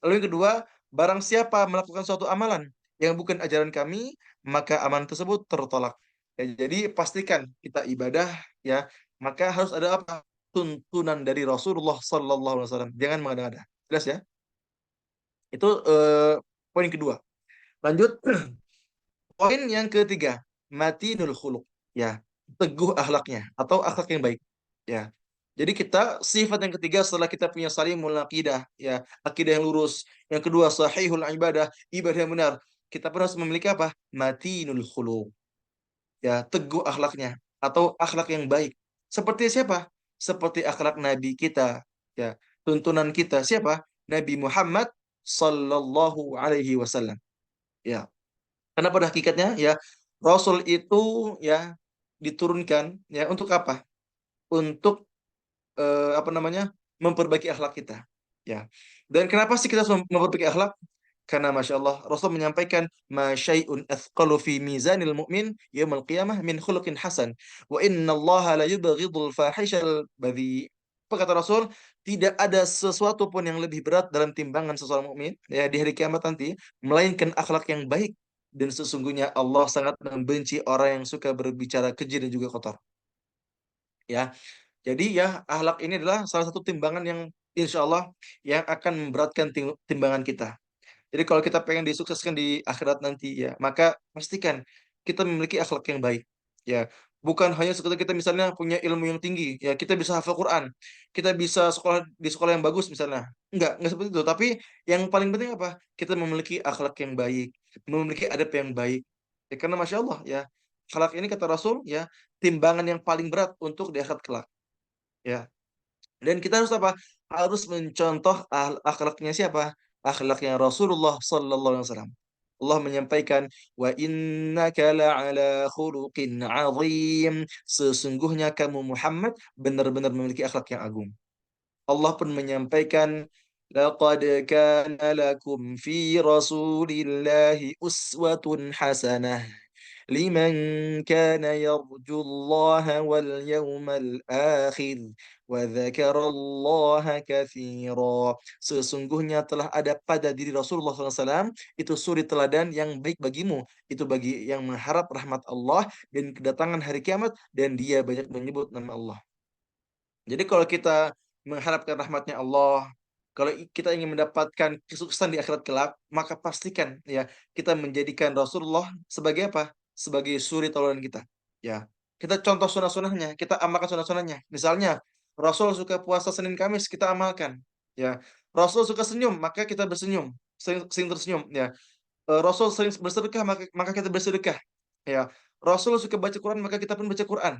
Lalu yang kedua, barang siapa melakukan suatu amalan yang bukan ajaran kami, maka amalan tersebut tertolak. Ya, jadi pastikan kita ibadah ya, maka harus ada apa? Tuntunan dari Rasulullah Sallallahu Alaihi Wasallam. Jangan mengada-ngada. Jelas ya? Itu poin kedua. Lanjut, poin yang ketiga, matinul khuluq. Ya, teguh akhlaknya atau akhlak yang baik. Ya. Jadi kita sifat yang ketiga setelah kita punya salimul aqidah, ya, akidah yang lurus. Yang kedua sahihul ibadah, ibadah yang benar. Kita pun harus memiliki apa? Matinul khuluq. Ya, teguh akhlaknya atau akhlak yang baik. Seperti siapa? Seperti akhlak Nabi kita, ya. Tuntunan kita siapa? Nabi Muhammad sallallahu alaihi wasallam. Ya. Karena pada hakikatnya ya Rasul itu ya diturunkan ya untuk apa? Untuk apa namanya? Memperbaiki akhlak kita. Ya. Dan kenapa sih kita harus memperbaiki akhlak? Karena Masya Allah, Rasul menyampaikan, Ma syai'un athqalu fi mizanil mu'min yawmal qiyamah min khuluqin hasan. Wa inna Allah la yubghidul fahishal badhi. Apa kata Rasul? Tidak ada sesuatu pun yang lebih berat dalam timbangan seseorang mukmin ya di hari kiamat nanti, melainkan akhlak yang baik. Dan sesungguhnya Allah sangat membenci orang yang suka berbicara keji dan juga kotor. Ya, jadi ya akhlak ini adalah salah satu timbangan yang insya Allah yang akan memberatkan timbangan kita. Jadi kalau kita pengen disukseskan di akhirat nanti ya, maka pastikan kita memiliki akhlak yang baik. Ya, bukan hanya sekedar kita misalnya punya ilmu yang tinggi, ya kita bisa hafal Quran, kita bisa sekolah di sekolah yang bagus misalnya. Enggak seperti itu. Tapi yang paling penting apa? Kita memiliki akhlak yang baik, memiliki adab yang baik. Ya, karena Masya Allah ya, akhlak ini kata Rasul ya, timbangan yang paling berat untuk di akhirat kelak. Ya, dan kita harus apa? Harus mencontoh akhlaknya siapa? Akhlaknya Rasulullah sallallahu alaihi wasallam. Allah menyampaikan, wa innaka la'ala khuluqin azim. Sesungguhnya kamu Muhammad benar-benar memiliki akhlak yang agung. Allah pun menyampaikan, laqad kana lakum fi rasulillahi uswatun hasanah liman kana yarjullaha wal yawmal akhir wa dzakarallaha katsira. Sesungguhnya telah ada pada diri Rasulullah SAW itu suri teladan yang baik bagimu, itu bagi yang mengharap rahmat Allah dan kedatangan hari kiamat dan dia banyak menyebut nama Allah. Jadi kalau kita mengharapkan rahmatnya Allah, kalau kita ingin mendapatkan kesuksesan di akhirat kelak, maka pastikan ya kita menjadikan Rasulullah sebagai apa? Sebagai suri tauladan kita. Ya, kita contoh sunah-sunahnya, kita amalkan sunah-sunahnya. Misalnya Rasul suka puasa Senin Kamis, kita amalkan. Ya, Rasul suka senyum, maka kita bersenyum, sering tersenyum. Ya, Rasul sering bersedekah, maka kita bersedekah. Ya, Rasul suka baca Quran, maka kita pun baca Quran.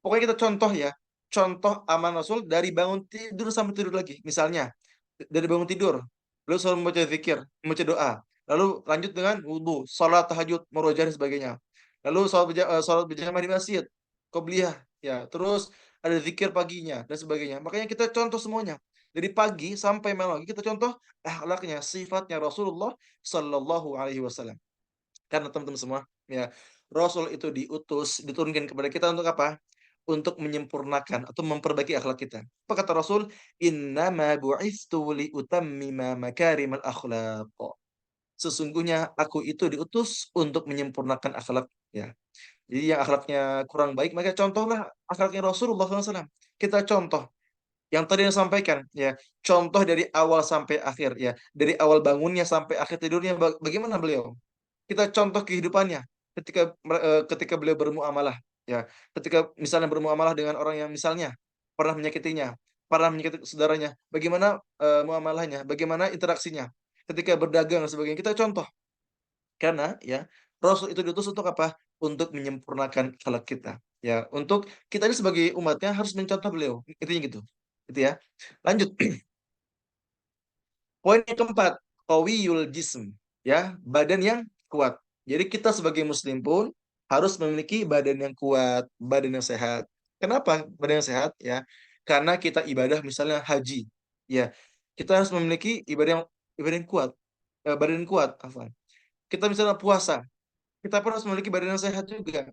Pokoknya kita contoh ya, contoh aman Rasul dari bangun tidur sampai tidur lagi. Misalnya, dari bangun tidur, beliau selalu membaca zikir, membaca doa. Lalu lanjut dengan wudhu, salat tahajud, murojaah dan sebagainya. Lalu salat berjamaah di masjid, qobliyah, ya. Terus ada zikir paginya dan sebagainya. Makanya kita contoh semuanya. Dari pagi sampai malam lagi kita contoh akhlaknya, sifatnya Rasulullah Sallallahu Alaihi Wasallam. Karena teman-teman semua, ya, Rasul itu diturunkan kepada kita untuk apa? Untuk menyempurnakan atau memperbaiki akhlak kita. Apa kata Rasul? Innama bu'istu liutammima makarimal akhlaq. Sesungguhnya aku itu diutus untuk menyempurnakan akhlak, ya. Jadi yang akhlaknya kurang baik, maka contohlah akhlaknya Rasulullah SAW. Kita contoh yang tadi yang sampaikan, ya, contoh dari awal sampai akhir, ya, dari awal bangunnya sampai akhir tidurnya, bagaimana beliau? Kita contoh kehidupannya ketika beliau bermuamalah ya, ketika misalnya bermuamalah dengan orang yang misalnya pernah menyakitinya, pernah menyakiti saudaranya, bagaimana muamalahnya, bagaimana interaksinya, ketika berdagang dan sebagainya, kita contoh. Karena ya, Rasul itu diutus untuk apa? Untuk menyempurnakan akhlak kita. Ya, untuk kita ini sebagai umatnya harus mencontoh beliau. Intinya gitu. Gitu ya. Lanjut. Poin yang keempat, qawiyul jism, ya, badan yang kuat. Jadi kita sebagai muslim pun harus memiliki badan yang kuat, badan yang sehat. Kenapa badan yang sehat? Ya, karena kita ibadah misalnya haji, ya, kita harus memiliki ibadah yang kuat, badan yang kuat. Afwan. Kita misalnya puasa, kita pun harus memiliki badan yang sehat juga.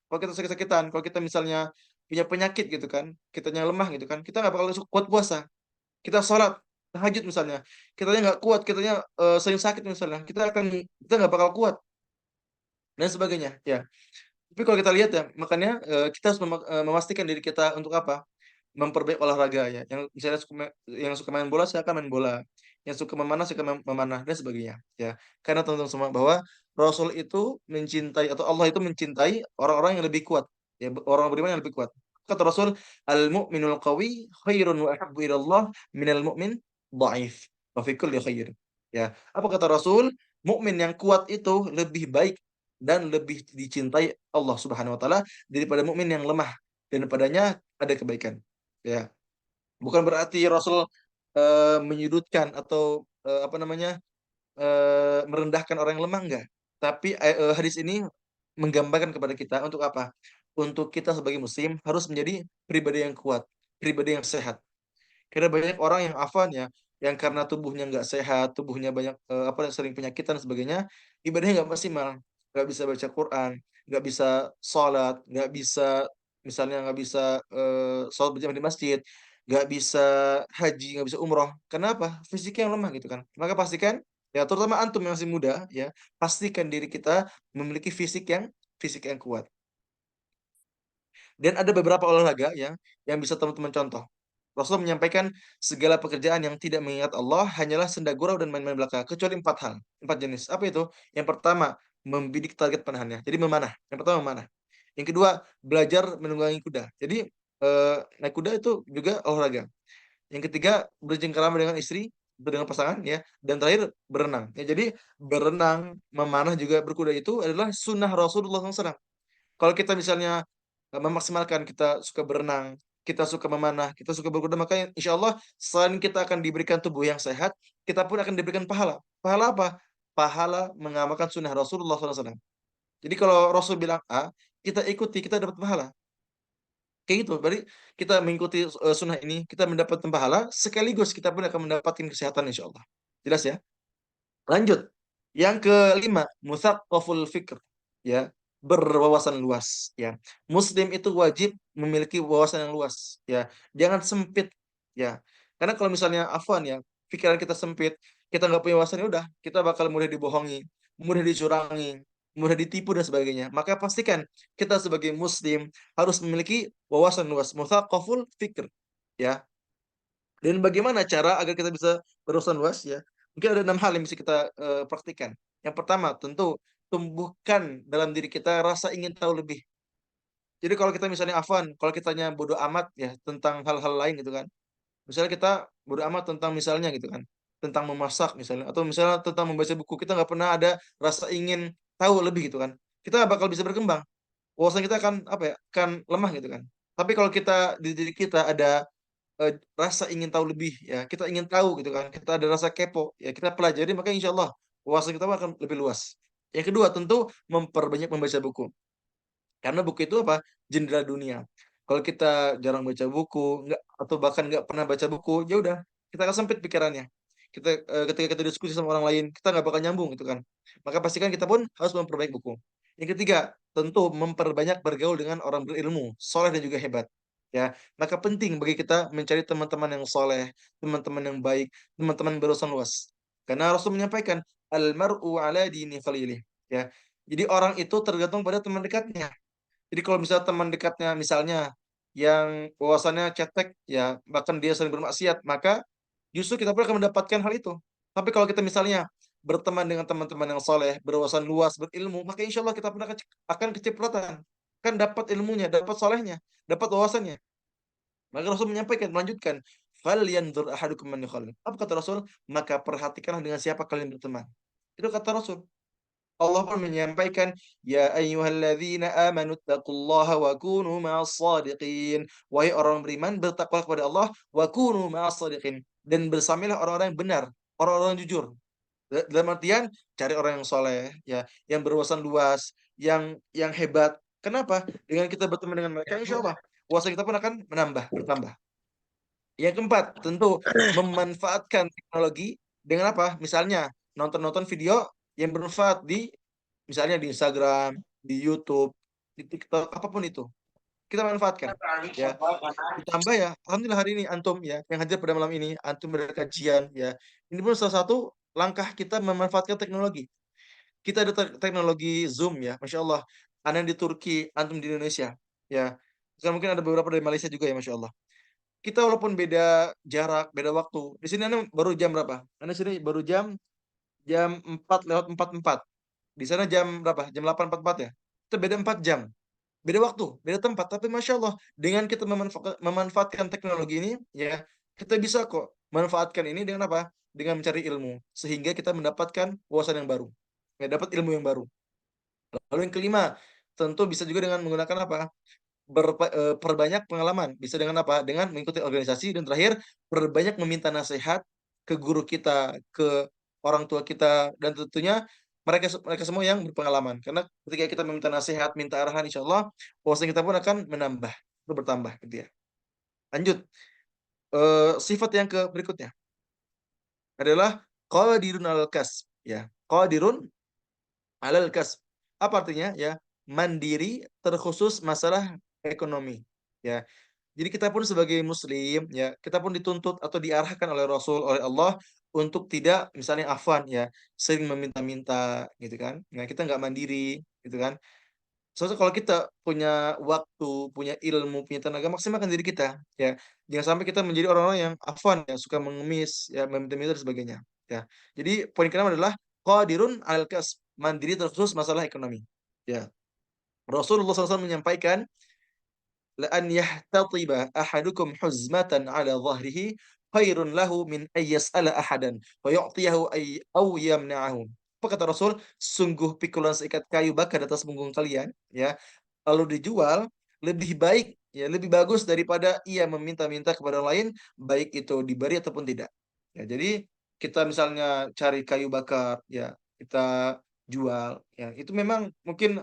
Kalau kita sakit-sakitan, kalau kita misalnya punya penyakit gitu kan, kitanya lemah gitu kan, kita nggak bakal kuat puasa. Kita sholat tahajud misalnya, kitanya nggak kuat, kitanya sering sakit misalnya, kita nggak bakal kuat dan sebagainya ya. Tapi kalau kita lihat ya, makanya kita harus memastikan diri kita untuk apa, memperbaiki olahraga ya. Yang misalnya yang suka main bola silakan main bola, yang suka memanah silakan memanah dan sebagainya ya. Karena teman-teman semua bahwa Rasul itu mencintai atau Allah itu mencintai orang-orang yang lebih kuat ya, orang beriman yang lebih kuat. Kata Rasul, al-mu'minul qawi khairun wa ahabbu ila Allah minal mu'min dhaif wa fi kulli khair. Ya, apa kata Rasul? Mukmin yang kuat itu lebih baik dan lebih dicintai Allah Subhanahu wa taala daripada mukmin yang lemah dan padanya ada kebaikan. Ya, bukan berarti Rasul menyudutkan atau apa namanya merendahkan orang yang lemah enggak. Tapi hadis ini menggambarkan kepada kita untuk apa? untuk kita sebagai muslim harus menjadi pribadi yang kuat, pribadi yang sehat. Karena banyak orang yang afan ya, yang karena tubuhnya nggak sehat, tubuhnya banyak sering penyakitan dan sebagainya, ibadahnya nggak maksimal, nggak bisa baca Quran, nggak bisa sholat, nggak bisa misalnya nggak bisa sholat berjamaah di masjid, nggak bisa haji, nggak bisa umroh. Kenapa? Fisiknya yang lemah gitu kan. Maka pastikan ya terutama antum yang masih muda ya, pastikan diri kita memiliki fisik yang kuat. Dan ada beberapa olahraga yang bisa teman-teman contoh. Rasul menyampaikan segala pekerjaan yang tidak mengingat Allah hanyalah senda gurau dan main-main belaka, kecuali 4 hal, 4 jenis. Apa itu? Yang pertama, membidik target panahannya. Jadi memanah. Yang pertama memanah. Yang kedua, belajar menunggangi kuda. Jadi naik kuda itu juga olahraga. Yang ketiga, bercengkerama dengan istri, dengan pasangan ya. Dan terakhir, berenang. Ya, jadi berenang, memanah juga berkuda itu adalah sunnah Rasulullah SAW. Kalau kita misalnya memaksimalkan kita suka berenang, kita suka memanah, kita suka berkuda, maka insya Allah selain kita akan diberikan tubuh yang sehat, kita pun akan diberikan pahala. Pahala apa? Pahala mengamalkan sunnah Rasulullah SAW. Jadi kalau Rasul bilang A, kita ikuti, kita dapat pahala. Kayak gitu. Berarti kita mengikuti sunnah ini, kita mendapatkan pahala, sekaligus kita pun akan mendapatkan kesehatan insya Allah. Jelas ya? Lanjut. Yang kelima, mutsaqaful fikr, ya, berwawasan luas, ya. Muslim itu wajib memiliki wawasan yang luas, ya. Jangan sempit, ya. Karena kalau misalnya afwan ya, pikiran kita sempit, kita nggak punya wawasan, ya udah, kita bakal mudah dibohongi, mudah dicurangi, mudah ditipu dan sebagainya. Maka pastikan kita sebagai muslim harus memiliki wawasan luas, mutsaqaful fikr, ya. Dan bagaimana cara agar kita bisa berurusan luas ya? Mungkin ada 6 hal yang bisa kita praktikkan. Yang pertama, tentu tumbuhkan dalam diri kita rasa ingin tahu lebih. Jadi kalau kita misalnya afwan, kalau kitanya bodoh amat ya tentang hal-hal lain gitu kan. Misalnya kita bodoh amat tentang misalnya gitu kan, tentang memasak misalnya atau misalnya tentang membaca buku, kita nggak pernah ada rasa ingin tahu lebih gitu kan. Kita bakal bisa berkembang. Wawasan kita akan apa ya? Kan lemah gitu kan. Tapi kalau kita di diri kita ada rasa ingin tahu lebih ya, kita ingin tahu gitu kan, kita ada rasa kepo, ya kita pelajari maka insya Allah wawasan kita akan lebih luas. Yang kedua tentu memperbanyak membaca buku. Karena buku itu apa? Jendela dunia. Kalau kita jarang baca buku, nggak atau bahkan nggak pernah baca buku, ya udah, kita akan sempit pikirannya. Kita ketika kita diskusi sama orang lain, kita nggak bakal nyambung gitu kan. Maka pastikan kita pun harus memperbaiki buku. Yang ketiga, tentu memperbanyak bergaul dengan orang berilmu, soleh dan juga hebat. Ya, maka penting bagi kita mencari teman-teman yang soleh, teman-teman yang baik, teman-teman berurusan luas. Karena Rasul menyampaikan, almaru ala dini khalilih. Ya, jadi orang itu tergantung pada teman dekatnya. Jadi kalau misalnya teman dekatnya misalnya yang wawasannya cetek ya bahkan dia sering bermaksiat, maka justru kita pun akan mendapatkan hal itu. Tapi kalau kita misalnya berteman dengan teman-teman yang soleh, berwawasan luas, berilmu, maka insya Allah kita pun akan kecipratan, kan dapat ilmunya, dapat solehnya, dapat wawasannya. Maka Rasul menyampaikan, melanjutkan, fal yanzur ahadukum man yukhalil. Apa kata Rasul? Maka perhatikanlah dengan siapa kalian berteman. Itu kata Rasul. Allah pun menyampaikan, Ya ayyuhalladzina amanu taqullaha wa kunu ma'as sadiqin. Wahai orang beriman, bertakwalah kepada Allah, wa kunu ma'as sadiqin. Dan bersamilah orang-orang yang benar, orang-orang yang jujur. Dalam artian, cari orang yang soleh, ya, yang berwawasan luas, yang hebat. Kenapa? Dengan kita berteman dengan mereka, insya Allah, wawasan kita pun akan bertambah. Yang keempat, tentu memanfaatkan teknologi dengan apa? Misalnya, nonton-nonton video yang bermanfaat misalnya di Instagram, di YouTube, di TikTok, apapun itu. Kita manfaatkan. Ya, ditambah ya, alhamdulillah hari ini antum ya, yang hadir pada malam ini, antum berkajian ya. Ini pun salah satu langkah kita memanfaatkan teknologi. Kita ada teknologi Zoom ya, Masya Allah. Anda di Turki, antum di Indonesia. Ya, sekarang mungkin ada beberapa dari Malaysia juga ya, Masya Allah. Kita walaupun beda jarak, beda waktu. Di sini Anda baru jam berapa? Anda sini baru jam 4 lewat 44. Di sana jam berapa? Jam 8.44 ya. Itu beda 4 jam. Beda waktu, beda tempat. Tapi Masya Allah, dengan kita memanfaatkan teknologi ini, ya, kita bisa kok manfaatkan ini dengan apa? Dengan mencari ilmu. Sehingga kita mendapatkan wawasan yang baru. Ya, dapat ilmu yang baru. Lalu yang kelima, tentu bisa juga dengan menggunakan apa? Perbanyak pengalaman. Bisa dengan apa? Dengan mengikuti organisasi. Dan terakhir, perbanyak meminta nasihat ke guru kita, ke orang tua kita, dan tentunya mereka semua yang berpengalaman. Karena ketika kita meminta nasihat, minta arahan, insya Allah wawasan kita pun akan menambah, bertambah gitu ya. Lanjut, sifat yang ke berikutnya adalah qadirun alal kasb ya. Qadirun alal kasb. Apa artinya ya? Mandiri terkhusus masalah ekonomi ya. Jadi kita pun sebagai muslim ya, kita pun dituntut atau diarahkan oleh Rasul, oleh Allah untuk tidak misalnya afwan ya, sering meminta-minta gitu kan. Nah, kita nggak mandiri gitu kan. Soalnya kalau kita punya waktu, punya ilmu, punya tenaga, maksimalkan diri kita ya. Jangan sampai kita menjadi orang-orang yang afwan ya, suka mengemis ya, meminta-minta dan sebagainya ya. Jadi poin keenam adalah qadirun al kas, mandiri terkhusus masalah ekonomi. Ya. Rasulullah SAW menyampaikan لأن يحتطب أحدكم حزمة على ظهره خير له من أن يسأل أحدا فيعطيه أو يمنعه. Apa kata Rasul? Sungguh pikulan seikat kayu bakar di atas punggung kalian, ya, lalu dijual lebih baik, ya, lebih bagus daripada ia meminta-minta kepada orang lain, baik itu diberi ataupun tidak. Ya, jadi kita misalnya cari kayu bakar, ya, kita jual, ya, itu memang mungkin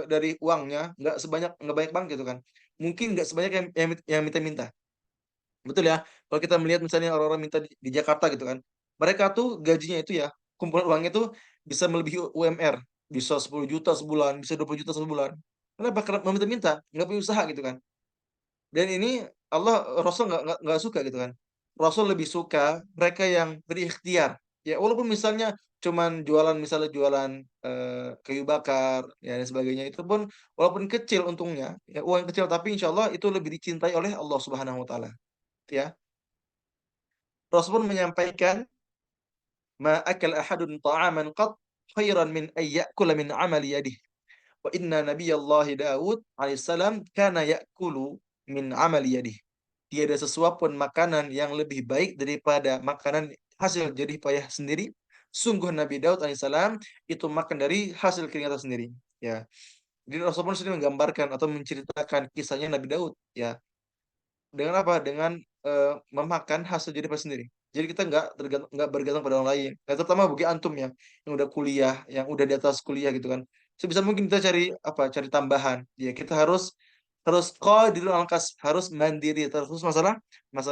dari uangnya nggak banyak banget gitu kan, mungkin nggak sebanyak yang minta-minta. Betul ya. Kalau kita melihat misalnya orang-orang minta di Jakarta gitu kan. Mereka tuh gajinya itu ya, kumpulan uangnya tuh bisa melebihi UMR. Bisa 10 juta sebulan, bisa 20 juta sebulan. Kenapa? Karena meminta-minta, nggak punya usaha gitu kan. Dan ini Rasul nggak suka gitu kan. Rasul lebih suka mereka yang berikhtiar. Ya walaupun misalnya cuman jualan, misalnya jualan kayu bakar ya dan sebagainya, itu pun walaupun kecil untungnya ya, uang kecil, tapi insya Allah itu lebih dicintai oleh Allah Subhanahu Wa Taala ya. Rasul pun menyampaikan, ma akal ahadun ta'aman qat khairan min ay ya'kula min amali yadihi. Wa inna nabiyallahi Daud alaihissalam kana ya'kulu min amali yadihi. Tiada sesuap pun makanan yang lebih baik daripada makanan hasil jerih payah sendiri. Sungguh Nabi Daud alaihissalam itu makan dari hasil keringat sendiri. Ya, jadi Rasul pun sendiri menggambarkan atau menceritakan kisahnya Nabi Daud. Ya, dengan apa? Dengan memakan hasil jerih payah sendiri. Jadi kita nggak bergantung pada orang lain. Nah, terutama bagi antum yang udah kuliah, yang udah di atas kuliah gitu kan. Sebisa mungkin kita cari apa? Cari tambahan. Ya kita harus harus qadirun al kasb, harus mandiri terus masalah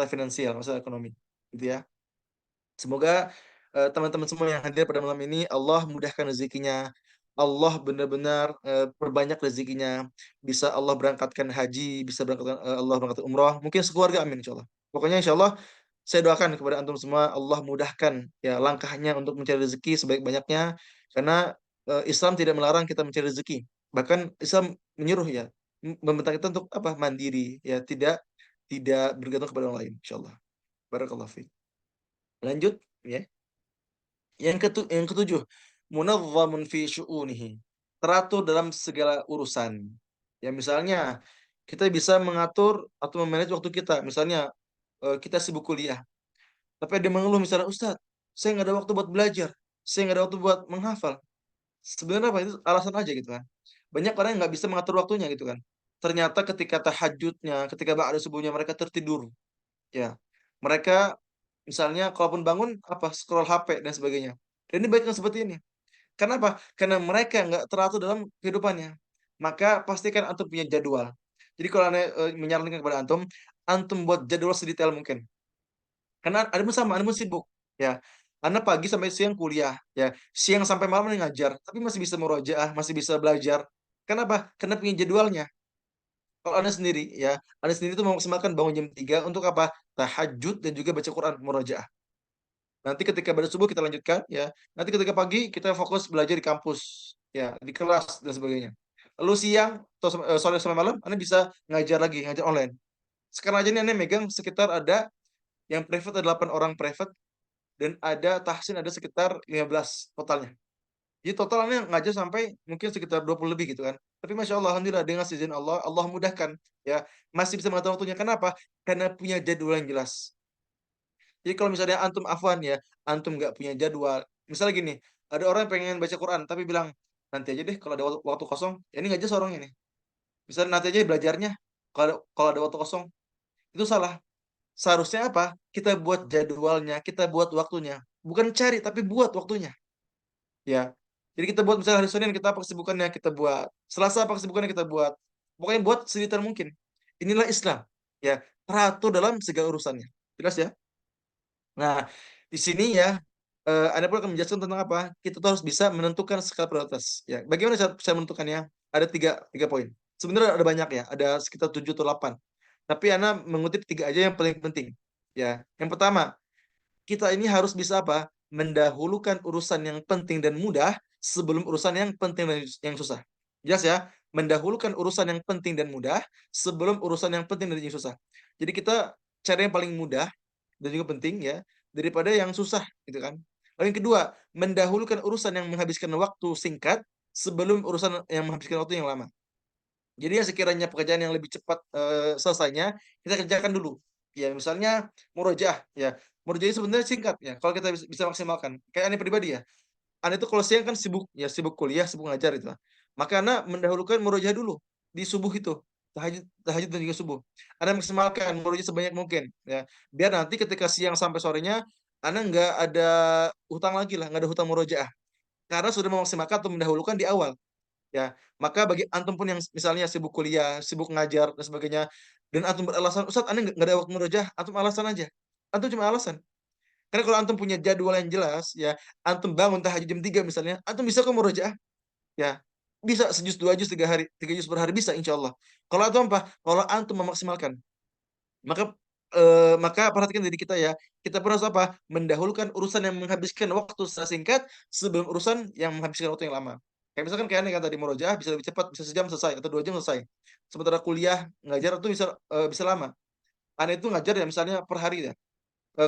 finansial, masalah ekonomi. Gitu ya. Semoga teman-teman semua yang hadir pada malam ini Allah mudahkan rezekinya. Allah benar-benar perbanyak rezekinya. Bisa Allah berangkatkan haji, bisa Allah berangkatkan umrah. Mungkin sekeluarga, amin insya Allah. Pokoknya insya Allah saya doakan kepada antum semua Allah mudahkan ya langkahnya untuk mencari rezeki sebaik-banyaknya, karena Islam tidak melarang kita mencari rezeki. Bahkan Islam menyuruh ya, membentang kita untuk apa? Mandiri ya, tidak bergantung kepada orang lain insyaallah. Barakallahu fiik. Lanjut ya. Yang ketujuh, munazzamun fi syu'unihi. Teratur dalam segala urusan. Ya misalnya kita bisa mengatur atau memanage waktu kita. Misalnya kita sibuk kuliah, tapi ada mengeluh misalnya, Ustadz, saya nggak ada waktu buat belajar, saya nggak ada waktu buat menghafal. Sebenarnya apa itu alasan aja gitu kan. Banyak orang yang nggak bisa mengatur waktunya gitu kan. Ternyata ketika tahajudnya, ketika ba'da subuhnya mereka tertidur. Ya, mereka misalnya kalaupun bangun apa scroll HP dan sebagainya. Dan ini baik yang seperti ini. Kenapa? Karena mereka nggak teratur dalam kehidupannya. Maka pastikan antum punya jadwal. Jadi kalau anda menyarankan kepada antum, antum buat jadwal sedetail mungkin. Karena ada pun sama, ada pun sibuk. Ya, anda pagi sampai siang kuliah, ya, siang sampai malam anda ngajar, tapi masih bisa murojaah, masih bisa belajar. Kenapa? Karena punya jadwalnya. Kalau anda sendiri, ya, anda sendiri itu memaksimalkan bangun jam 3 untuk apa? Tahajud dan juga baca Quran, murojaah. Nanti ketika pada subuh kita lanjutkan ya. Nanti ketika pagi kita fokus belajar di kampus, ya, di kelas dan sebagainya. Lalu siang atau sore sampai malam Anda bisa ngajar lagi, ngajar online. Sekarang aja nih Anda megang sekitar ada yang private ada 8 orang private dan ada tahsin ada sekitar 15 totalnya. Jadi total Anda ngajar sampai mungkin sekitar 20 lebih gitu kan. Tapi Masya Allah, Alhamdulillah dengan izin Allah, Allah mudahkan ya. Masih bisa mengatur waktunya. Kenapa? Karena punya jadwal yang jelas. Jadi kalau misalnya antum afwan ya, antum nggak punya jadwal. Misalnya gini, ada orang yang pengen baca Quran tapi bilang nanti aja deh kalau ada waktu kosong. Ya ini nggak jelas orangnya nih. Misalnya nanti aja belajarnya kalau ada waktu kosong. Itu salah. Seharusnya apa? Kita buat jadwalnya, kita buat waktunya. Bukan cari tapi buat waktunya. Ya. Jadi kita buat misalnya hari Senin kita apa kesibukannya kita buat, Selasa apa kesibukannya kita buat. Pokoknya buat sedetail mungkin. Inilah Islam. Ya, teratur dalam segala urusannya. Jelas ya? Nah, di sini ya, Anda pun akan menjelaskan tentang apa? Kita tuh harus bisa menentukan skala prioritas. Ya, bagaimana saya menentukannya? Ada tiga poin. Sebenarnya ada banyak ya, ada sekitar 7 atau 8. Tapi Anda mengutip tiga aja yang paling penting. Ya, yang pertama, kita ini harus bisa apa? Mendahulukan urusan yang penting dan mudah sebelum urusan yang penting dan yang susah. Jelas ya? Mendahulukan urusan yang penting dan mudah sebelum urusan yang penting dan yang susah. Jadi kita cari yang paling mudah dan juga penting ya daripada yang susah gitu kan. Lalu yang kedua, mendahulukan urusan yang menghabiskan waktu singkat sebelum urusan yang menghabiskan waktu yang lama. Jadi ya sekiranya pekerjaan yang lebih cepat selesainya, kita kerjakan dulu. Ya misalnya murojaah ya. Murojaah itu sebenarnya singkat ya. Kalau kita bisa maksimalkan. Kayak aneh pribadi ya. Aneh itu kalau siang kan sibuk ya, sibuk kuliah, sibuk ngajar itu. Maka Anda mendahulukan murojaah dulu di subuh itu. Tahajud dan juga subuh. Anda maksimalkan murojaah sebanyak mungkin ya. Biar nanti ketika siang sampai sorenya Anda nggak ada hutang lagi lah, nggak ada hutang murojaah. Karena sudah memaksimalkan atau mendahulukan di awal ya. Maka bagi antum pun yang misalnya sibuk kuliah, sibuk ngajar dan sebagainya, dan antum beralasan, Ustaz, aneh nggak ada waktu murojaah, antum alasan aja. Antum cuma alasan. Karena kalau antum punya jadwal yang jelas, ya, antum bangun tahajud jam 3 misalnya, antum bisa kok murojaah, ya. Bisa sejus, dua juz, 3 hari, 3 juz per hari bisa insya Allah. Kalau antum apa? Kalau antum memaksimalkan, maka maka perhatikan diri kita ya. Kita pun harus apa? Mendahulukan urusan yang menghabiskan waktu secara singkat sebelum urusan yang menghabiskan waktu yang lama. Kayak misalkan kayak aneh kan tadi murojaah bisa lebih cepat, bisa sejam selesai atau 2 jam selesai. Sementara kuliah ngajar itu bisa lama. Aneh itu ngajar ya misalnya per hari ya.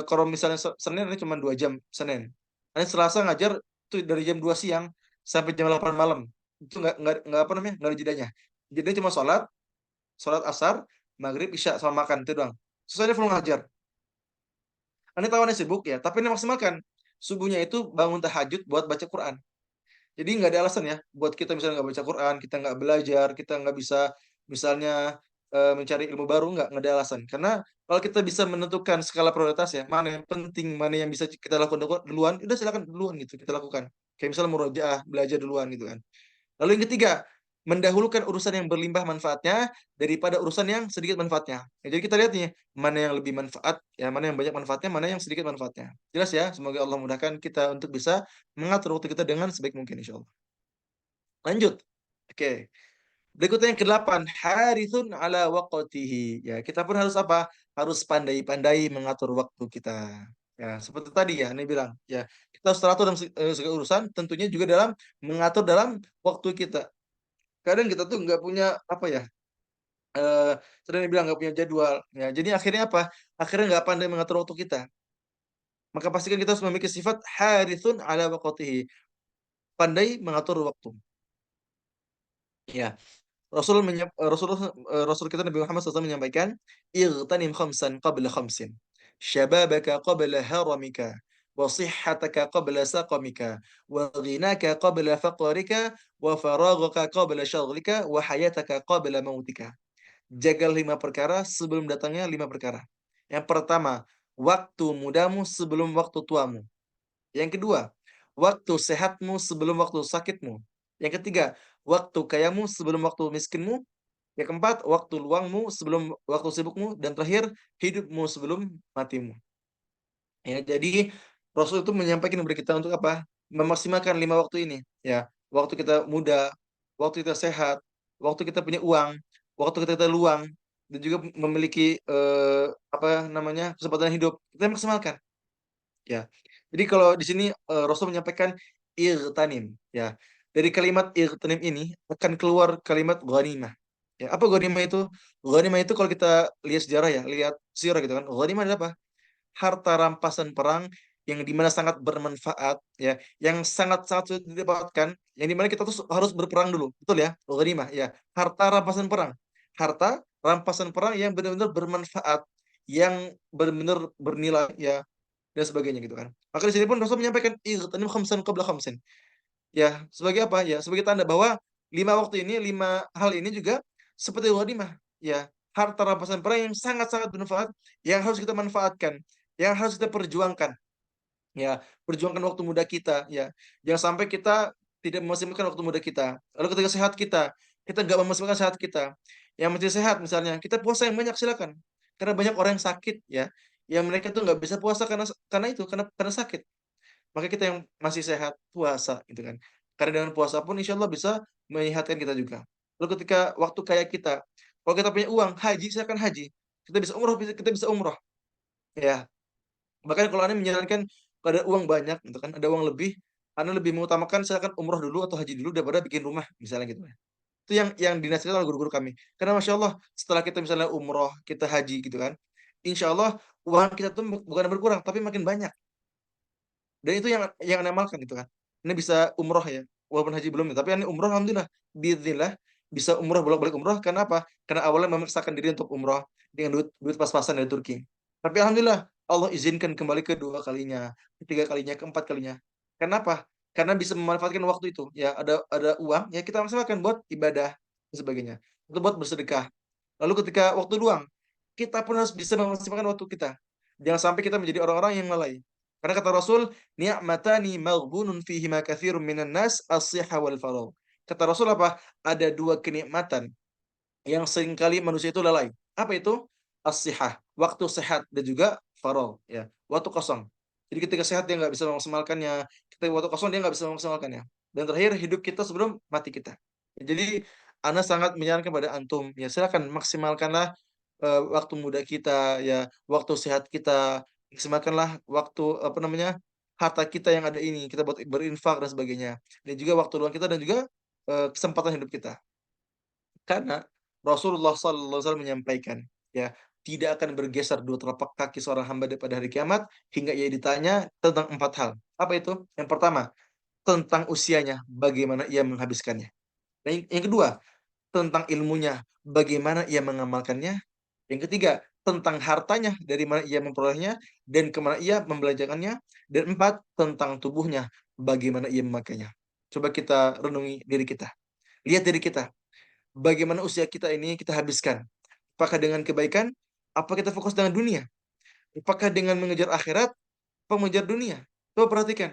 Kalau misalnya Senin ini cuma 2 jam Senin. Aneh Selasa ngajar itu dari jam 2 siang sampai jam 8 malam. Itu nggak apa namanya? Nggak ada jedanya. Jedanya cuma sholat asar, maghrib, isya sama makan itu doang. Selesai dia full ngajar. Anda tahu Anda sibuk ya, tapi Anda maksimalkan. Subuhnya itu bangun tahajud buat baca Quran. Jadi nggak ada alasan ya, buat kita misalnya nggak baca Quran, kita nggak belajar, kita nggak bisa misalnya mencari ilmu baru, nggak ada alasan. Karena kalau kita bisa menentukan skala prioritas ya, mana yang penting, mana yang bisa kita lakukan duluan, udah silakan duluan gitu kita lakukan. Kayak misalnya murojaah, belajar duluan gitu kan. Lalu yang ketiga, mendahulukan urusan yang berlimpah manfaatnya daripada urusan yang sedikit manfaatnya. Ya, jadi kita lihat nih, mana yang lebih manfaat, ya mana yang banyak manfaatnya, mana yang sedikit manfaatnya. Jelas ya, semoga Allah mudahkan kita untuk bisa mengatur waktu kita dengan sebaik mungkin insya Allah. Lanjut. Oke. Berikutnya yang ke-8, harithun ala waqtihi. Ya, kita pun harus apa? Harus pandai-pandai mengatur waktu kita. Ya, seperti tadi ya, ini bilang, ya, kita harus teratur dalam segala urusan, tentunya juga dalam mengatur dalam waktu kita. Kadang kita tuh nggak punya apa ya, sering dibilang nggak punya jadwal ya, jadi akhirnya apa, akhirnya nggak pandai mengatur waktu kita. Maka pastikan kita harus memiliki sifat harithun ala waqtihi, pandai mengatur waktu ya. Rasul kita Nabi Muhammad SAW menyampaikan, "Ightanim khamsan qabla khamsin. Syababaka qabla haramika, wa sihhataka qabla saqamika, wa ghinaka qabla faqrika, wa faraghaka qabla syaghlika, wa hayataka qabla mautika." Jaga 5 perkara sebelum datangnya 5 perkara. Yang pertama, waktu mudamu sebelum waktu tuamu. Yang kedua, waktu sehatmu sebelum waktu sakitmu. Yang ketiga, waktu kayamu sebelum waktu miskinmu. Yang keempat, waktu luangmu sebelum waktu sibukmu. Dan terakhir, hidupmu sebelum matimu. Ya, jadi Rasul itu menyampaikan kepada kita untuk apa? Memaksimalkan 5 waktu ini. Ya, waktu kita muda, waktu kita sehat, waktu kita punya uang, waktu kita luang, dan juga memiliki apa namanya kesempatan hidup. Kita maksimalkan. Ya. Jadi kalau di sini Rasul menyampaikan irtanim. Ya. Dari kalimat irtanim ini akan keluar kalimat ghanimah. Ya, apa ghanimah itu? Ghanimah itu kalau kita lihat sejarah ya, lihat sirah gitu kan. Ghanimah adalah apa? Harta rampasan perang yang dimana sangat bermanfaat ya, yang sangat-sangat sulit didapatkan, yang dimana kita tuh harus berperang dulu, betul ya, ghanimah ya, harta rampasan perang, harta rampasan perang yang benar-benar bermanfaat, yang benar-benar bernilai ya, dan sebagainya gitu kan. Maka di sini pun Rasul menyampaikan ightanim khamsan qabla khamsin. Ya, sebagai apa? Ya, sebagai tanda bahwa 5 waktu ini, 5 hal ini juga seperti ghanimah. Ya, harta rampasan perang yang sangat-sangat bermanfaat, yang harus kita manfaatkan, yang harus kita perjuangkan. Ya, perjuangkan waktu muda kita. Ya, jangan sampai kita tidak memaksimalkan waktu muda kita. Lalu ketika sehat kita nggak memaksimalkan sehat kita. Yang masih sehat misalnya, kita puasa yang banyak silakan. Karena banyak orang yang sakit ya, yang mereka tuh nggak bisa puasa karena sakit. Maka kita yang masih sehat puasa gitu kan. Karena dengan puasa pun insya Allah bisa menyehatkan kita juga. Lalu ketika waktu kayak kita, kalau kita punya uang haji, silakan haji. Kita bisa umroh, kita bisa umroh. Ya, bahkan kalau Anda menyarankan kalau ada uang banyak gitu kan, ada uang lebih, Anda lebih mengutamakan silakan umroh dulu atau haji dulu daripada bikin rumah misalnya gitu ya. Itu yang dinasihatkan oleh guru-guru kami. Karena Masya Allah, setelah kita misalnya umroh, kita haji gitu kan, insya Allah uang kita tuh bukan berkurang, tapi makin banyak. Dan itu yang Anda amalkan gitu kan. Ini bisa umroh ya, walaupun haji belum, ya. Tapi ini umroh alhamdulillah, biidznillah bisa umroh bolak-balik umroh. Karena apa? Karena awalnya memaksakan diri untuk umroh dengan duit pas-pasan dari Turki. Tapi alhamdulillah Allah izinkan kembali kedua kalinya, ketiga kalinya, keempat kalinya. Kenapa? Karena bisa memanfaatkan waktu itu. Ya ada uang, ya kita maksimalkan buat ibadah dan sebagainya. Itu buat bersedekah. Lalu ketika waktu luang, kita pun harus bisa memaksimalkan waktu kita. Jangan sampai kita menjadi orang-orang yang lalai. Karena kata Rasul, ni'matani maghbunun fihima katsirun minan nas as-sihha wal faragh. Kata Rasul apa? Ada dua kenikmatan yang seringkali manusia itu lalai. Apa itu? As-sihah, waktu sehat dan juga faragh, ya, waktu kosong. Jadi ketika sehat dia nggak bisa memaksimalkannya, ketika waktu kosong dia nggak bisa memaksimalkannya. Dan terakhir hidup kita sebelum mati kita. Jadi Ana sangat menyarankan pada antum, ya silakan maksimalkanlah waktu muda kita, ya waktu sehat kita, maksimalkanlah waktu apa namanya harta kita yang ada ini kita buat berinfak dan sebagainya, dan juga waktu luang kita dan juga kesempatan hidup kita. Karena Rasulullah SAW menyampaikan, ya, tidak akan bergeser dua telapak kaki seorang hamba pada hari kiamat hingga ia ditanya tentang empat hal. Apa itu? Yang pertama, tentang usianya, bagaimana ia menghabiskannya. Dan yang kedua, tentang ilmunya, bagaimana ia mengamalkannya. Yang ketiga, tentang hartanya, dari mana ia memperolehnya dan kemana ia membelanjakannya. Dan empat, tentang tubuhnya, bagaimana ia memakainya. Coba kita renungi diri kita. Lihat diri kita. Bagaimana usia kita ini kita habiskan? Apakah dengan kebaikan? Apa kita fokus dengan dunia? Apakah dengan mengejar akhirat? Apa mengejar dunia? Coba perhatikan.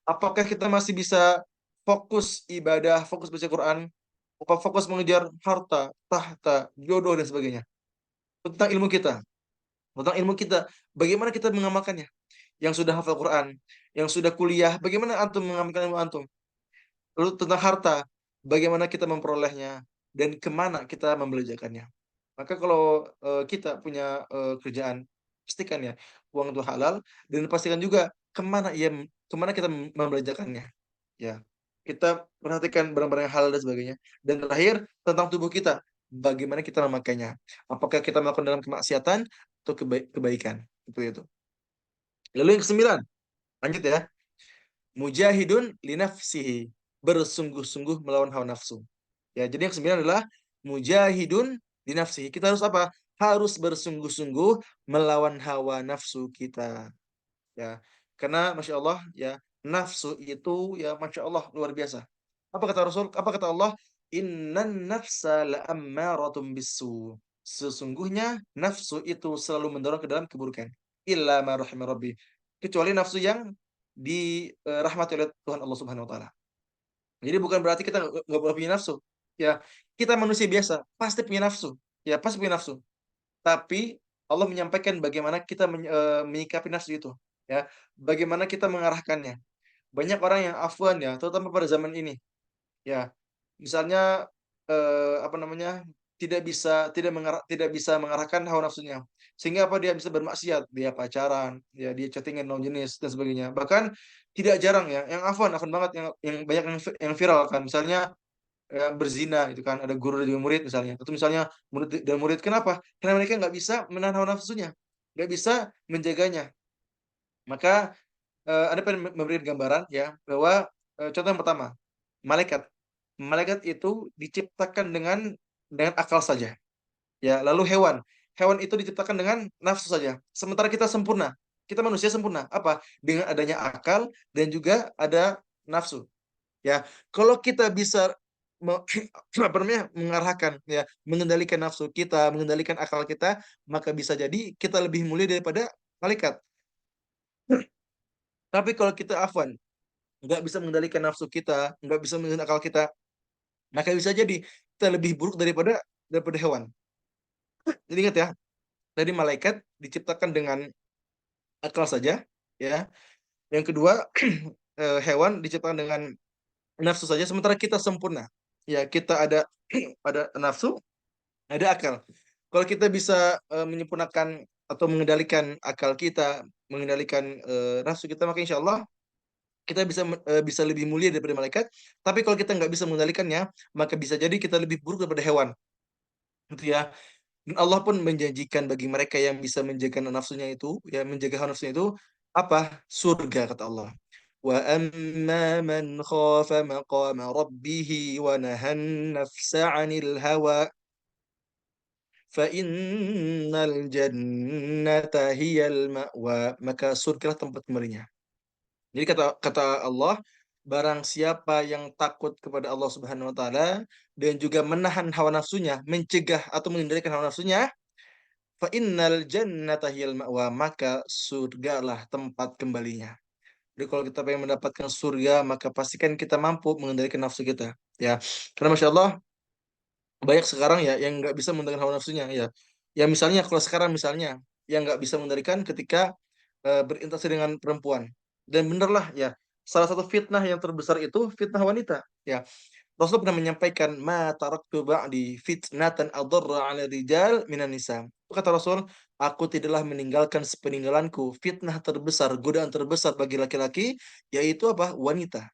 Apakah kita masih bisa fokus ibadah, fokus baca Quran, apa fokus mengejar harta, tahta, jodoh dan sebagainya? Tentang ilmu kita, bagaimana kita mengamalkannya? Yang sudah hafal Quran, yang sudah kuliah, bagaimana antum mengamalkan ilmu antum? Lalu tentang harta, bagaimana kita memperolehnya dan kemana kita membelanjakannya. Maka kalau kita punya kerjaan, pastikan ya uang itu halal dan pastikan juga kemana kita membelanjakannya. Ya, kita perhatikan barang-barang yang halal dan sebagainya. Dan terakhir tentang tubuh kita, bagaimana kita memakainya. Apakah kita melakukan dalam kemaksiatan atau kebaikan? Itu. Lalu yang kesembilan, lanjut ya. Mujahidun linafsihi, bersungguh-sungguh melawan hawa nafsu. Ya, jadi yang kesembilan adalah mujahidun linafsihi. Kita harus apa? Harus bersungguh-sungguh melawan hawa nafsu kita. Ya, karena masya Allah ya nafsu itu ya masya Allah luar biasa. Apa kata Rasul? Apa kata Allah? Innan nafsa la'ammaratun bisu. Sesungguhnya nafsu itu selalu mendorong ke dalam keburukan. Illa ma rahimah Rabbi. Kecuali nafsu yang dirahmati oleh Tuhan Allah Subhanahu wa taala. Jadi bukan berarti kita nggak boleh punya nafsu. Ya, kita manusia biasa, pasti punya nafsu. Ya, pasti punya nafsu. Tapi Allah menyampaikan bagaimana kita menyikapi nafsu itu. Ya, bagaimana kita mengarahkannya. Banyak orang yang afwan ya, terutama pada zaman ini. Ya, misalnya apa namanya? Tidak bisa mengarahkan hawa nafsunya. Sehingga apa dia bisa bermaksiat, dia pacaran, ya dia chattingan lawan jenis dan sebagainya. Bahkan tidak jarang ya, yang afwan banget yang banyak yang viral kan. Misalnya berzina itu kan, ada guru dan juga murid misalnya. Atau misalnya murid dan murid, kenapa? Karena mereka nggak bisa menahan hawa nafsunya, nggak bisa menjaganya. Maka ada pengen memberikan gambaran ya bahwa contoh yang pertama, malaikat. Malaikat itu diciptakan dengan akal saja. Ya, lalu hewan. Hewan itu diciptakan dengan nafsu saja. Sementara kita sempurna. Kita manusia sempurna. Apa? Dengan adanya akal dan juga ada nafsu. Ya, kalau kita bisa apa namanya mengarahkan ya, mengendalikan nafsu kita, mengendalikan akal kita, maka bisa jadi kita lebih mulia daripada malaikat. Tapi kalau kita afwan, nggak bisa mengendalikan nafsu kita, nggak bisa mengendalikan akal kita, maka bisa jadi kita lebih buruk daripada hewan. Jadi ingat ya, dari malaikat diciptakan dengan akal saja, ya. Yang kedua, hewan diciptakan dengan nafsu saja, sementara kita sempurna. Ya, kita ada ada nafsu, ada akal. Kalau kita bisa menyempurnakan atau mengendalikan akal kita, mengendalikan nafsu kita, maka insya Allah kita bisa lebih mulia daripada malaikat. Tapi kalau kita nggak bisa mengendalikannya, maka bisa jadi kita lebih buruk daripada hewan. Gitu ya. Dan Allah pun menjanjikan bagi mereka yang bisa menjaga nafsunya itu, ya menjaga hawa nafsunya itu apa? Surga kata Allah. Wa amma man khafa maqama rabbih wa nahan nafsa 'anil hawa fa innal jannata hiyal ma'wa. Maka surgalah tempat kembalinya. Jadi kata kata Allah, barang siapa yang takut kepada Allah Subhanahu wa taala dan juga menahan hawa nafsunya, mencegah atau mengendalikan hawa nafsunya, fa innal jannata hiyal ma'wa, maka surgalah tempat kembalinya. Jadi kalau kita pengen mendapatkan surga, maka pastikan kita mampu mengendalikan nafsu kita. Ya, karena masya Allah banyak sekarang ya yang nggak bisa mengendalikan hawa nafsunya. Ya, ya misalnya kalau sekarang misalnya yang nggak bisa mengendalikan ketika berinteraksi dengan perempuan. Dan benerlah ya, salah satu fitnah yang terbesar itu fitnah wanita. Ya, Rasul pernah menyampaikan ma taraktu ba'di fitnatan adarra 'ala rijal minan nisa. Kata Rasul, aku tidaklah meninggalkan sepeninggalanku fitnah terbesar, godaan terbesar bagi laki-laki, yaitu apa? Wanita.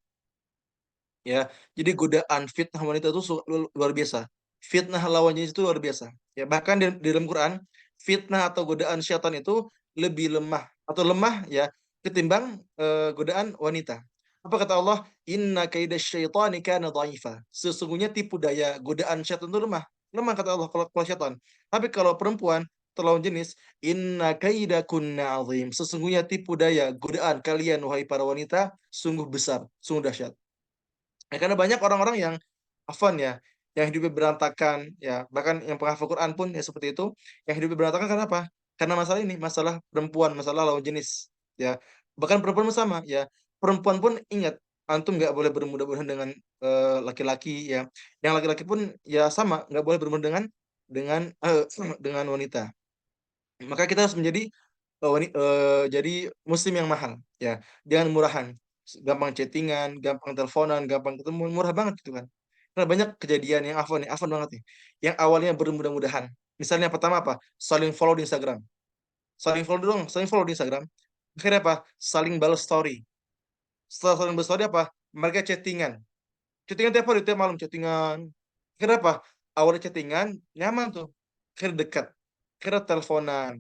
Ya, jadi godaan fitnah wanita itu luar biasa. Fitnah lawan jenis itu luar biasa. Ya, bahkan di dalam Quran, fitnah atau godaan syaitan itu lebih lemah atau lemah ya ketimbang godaan wanita. Apa kata Allah? Inna kaida syaitani kana dha'ifa. Sesungguhnya tipu daya godaan syaitan itu lemah. Lemah kata Allah kalau syaitan. Tapi kalau perempuan terlawan jenis, inna kaida kunna azim. Sesungguhnya tipu daya godaan kalian wahai para wanita sungguh besar, sungguh dahsyat. Ya, karena banyak orang-orang yang afan ya, yang hidupnya berantakan ya, bahkan yang penghafal Quran pun ya seperti itu, yang hidupnya berantakan karena apa? Karena masalah ini, masalah perempuan, masalah lawan jenis ya. Bahkan perempuan pun sama ya. Perempuan pun ingat, antum nggak boleh bermudah-mudahan dengan laki-laki ya. Yang laki-laki pun ya sama, nggak boleh bermudah dengan dengan wanita. Maka kita harus menjadi jadi muslim yang mahal ya, dengan murahan, gampang chattingan, gampang teleponan, gampang ketemu, murah banget gitu kan. Karena banyak kejadian yang afan banget nih, yang awalnya bermudah-mudahan. Misalnya pertama apa, saling follow di Instagram, saling follow di Instagram, akhirnya apa, saling balas story. Setelah saling balas story apa, mereka chattingan, chattingan tiap hari, tiap malam chattingan. Akhirnya apa, awalnya chattingan nyaman tuh, akhirnya dekat, akhirnya teleponan.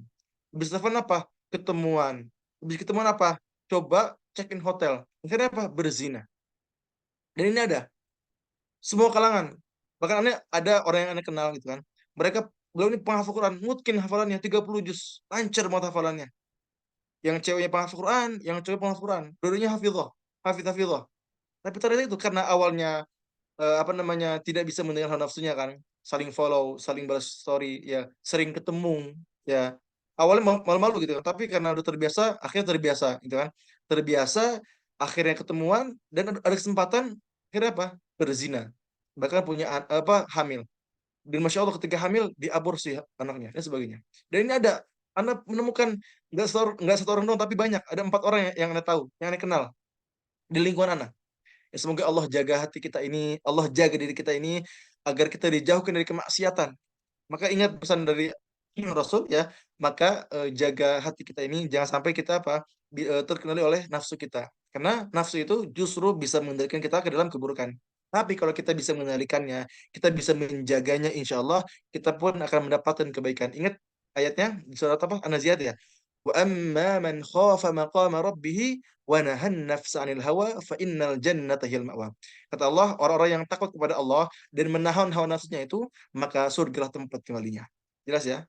Habis telepon apa? Ketemuan. Habis ketemuan apa? Coba check-in hotel. Akhirnya apa? Berzina. Dan ini ada semua kalangan. Bahkan ada orang yang aneh kenal gitu kan. Mereka beliau ini penghafal Quran, mungkin hafalannya 30 juz, lancar banget hafalannya. Yang ceweknya penghafal Quran, yang cewek penghafal Quran. Dua-duanya hafizah, hafizah. Tapi ternyata itu karena awalnya apa namanya tidak bisa mendengar hawa nafsunya kan, saling follow, saling balas story, ya sering ketemu, ya awalnya malu-malu gitu kan, tapi karena udah terbiasa, akhirnya terbiasa gitu kan, terbiasa, akhirnya ketemuan dan ada kesempatan, akhirnya apa, berzina, bahkan punya apa, hamil. Dan masya Allah ketika hamil diaborsi anaknya dan sebagainya. Dan ini ada, anda menemukan nggak satu orang doang, tapi banyak, ada 4 orang yang anda tahu, yang anda kenal di lingkungan anak. Ya, semoga Allah jaga hati kita ini, Allah jaga diri kita ini agar kita dijauhkan dari kemaksiatan. Maka ingat pesan dari Rasul ya, maka jaga hati kita ini jangan sampai kita apa terkendali oleh nafsu kita. Karena nafsu itu justru bisa mengendalikan kita ke dalam keburukan. Tapi kalau kita bisa mengendalikannya, kita bisa menjaganya, insya Allah kita pun akan mendapatkan kebaikan. Ingat ayatnya di surat apa? An-Nazi'at ya. Wa amma man khafa maqama rabbih wa nahan nafsa 'anil hawa fa innal jannata hiyal ma'wa. Kata Allah, orang-orang yang takut kepada Allah dan menahan hawa nafsunya itu, maka surgalah tempat kembalinya. Jelas ya?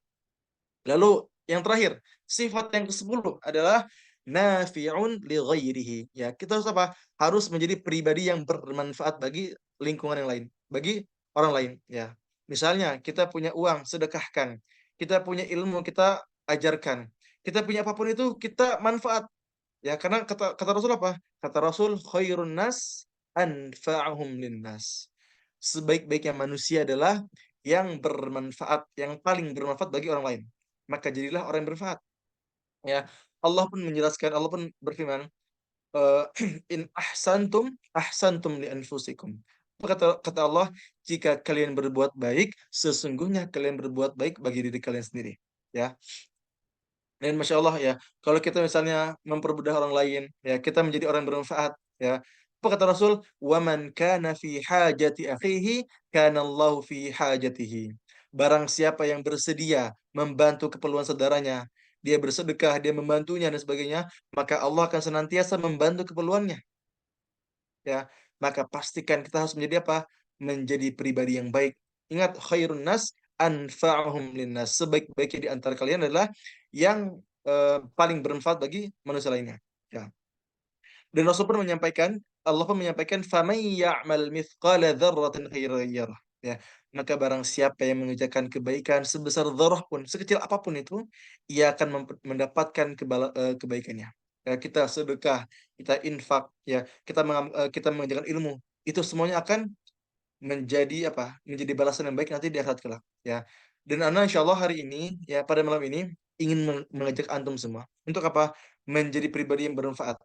Lalu yang terakhir, sifat yang ke-10 adalah nafi'un li ghairihi. Ya, kita harus apa? Harus menjadi pribadi yang bermanfaat bagi lingkungan yang lain, bagi orang lain, ya. Misalnya, kita punya uang, sedekahkan. Kita punya ilmu, kita ajarkan. Kita punya apapun itu, kita manfaat. Ya, karena kata Rasul apa? Kata Rasul, khairun nas anfa'uhum linnas. Sebaik-baiknya manusia adalah yang bermanfaat, yang paling bermanfaat bagi orang lain. Maka jadilah orang yang bermanfaat. Ya, Allah pun menjelaskan, Allah pun berfirman, eh, in ahsantum li anfusikum. Kata Allah, jika kalian berbuat baik, sesungguhnya kalian berbuat baik bagi diri kalian sendiri. Ya, dan masya Allah ya, kalau kita misalnya mempermudah orang lain, ya kita menjadi orang yang bermanfaat. Ya, apa kata Rasul? Waman kana fi hajati akhihi, kana Allahu fi hajatihi. Barang siapa yang bersedia membantu keperluan saudaranya, dia bersedekah, dia membantunya dan sebagainya, maka Allah akan senantiasa membantu keperluannya. Ya, maka pastikan kita harus menjadi apa? Menjadi pribadi yang baik. Ingat, khairun nas anfa'uhum linnas. Sebaik-baiknya di antara kalian adalah yang paling bermanfaat bagi manusia lainnya. Ya. Dan Rasul pun menyampaikan, Allah pun menyampaikan, "Faman ya'mal mithqala dzarratin khairan yarah." Ya, maka barang siapa yang mengerjakan kebaikan sebesar dzarrah pun, sekecil apapun itu, ia akan mendapatkan kebaikannya. Ya, kita sedekah, kita infak, ya, kita mengerjakan ilmu, itu semuanya akan menjadi apa? Menjadi balasan yang baik nanti di akhirat kelak. Ya. Dan Ana insya Allah hari ini, ya pada malam ini ingin mengajak antum semua untuk apa? Menjadi pribadi yang bermanfaat.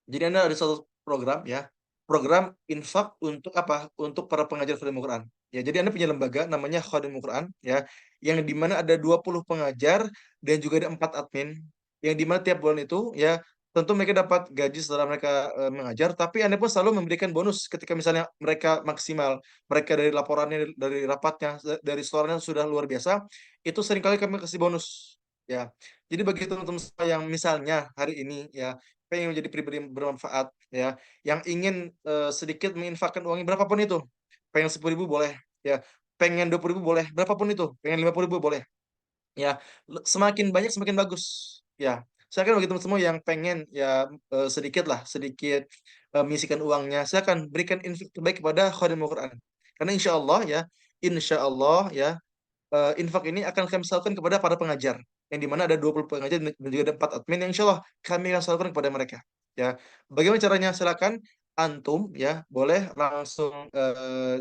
Jadi Anda ada satu program ya, program infak untuk apa? Untuk para pengajar Khadimul Quran. Ya, jadi Anda punya lembaga namanya Khadimul Quran ya, yang di mana ada 20 pengajar dan juga ada 4 admin yang di mana tiap bulan itu ya tentu mereka dapat gaji setelah mereka mengajar, tapi Anda pun selalu memberikan bonus ketika misalnya mereka maksimal, mereka dari laporannya, dari rapatnya, dari suaranya sudah luar biasa, itu seringkali kami kasih bonus. Ya, jadi bagi teman-teman semua yang misalnya hari ini ya pengen menjadi pribadi yang bermanfaat ya, yang ingin sedikit menginfakkan uangnya berapapun itu, pengen 10.000 boleh ya, pengen 20.000 boleh, berapapun itu, pengen 50.000 boleh ya, semakin banyak semakin bagus ya. Silakan bagi teman semua yang pengen ya sedikit lah, sedikit menyisihkan uangnya, silakan berikan infak terbaik kepada Khadimul Quran, karena insya Allah ya infak ini akan kami salurkan kepada para pengajar yang di mana ada 20 pengajar dan juga ada 4 admin yang insya Allah kami akan salurkan kepada mereka ya. Bagaimana caranya? Silakan antum ya boleh langsung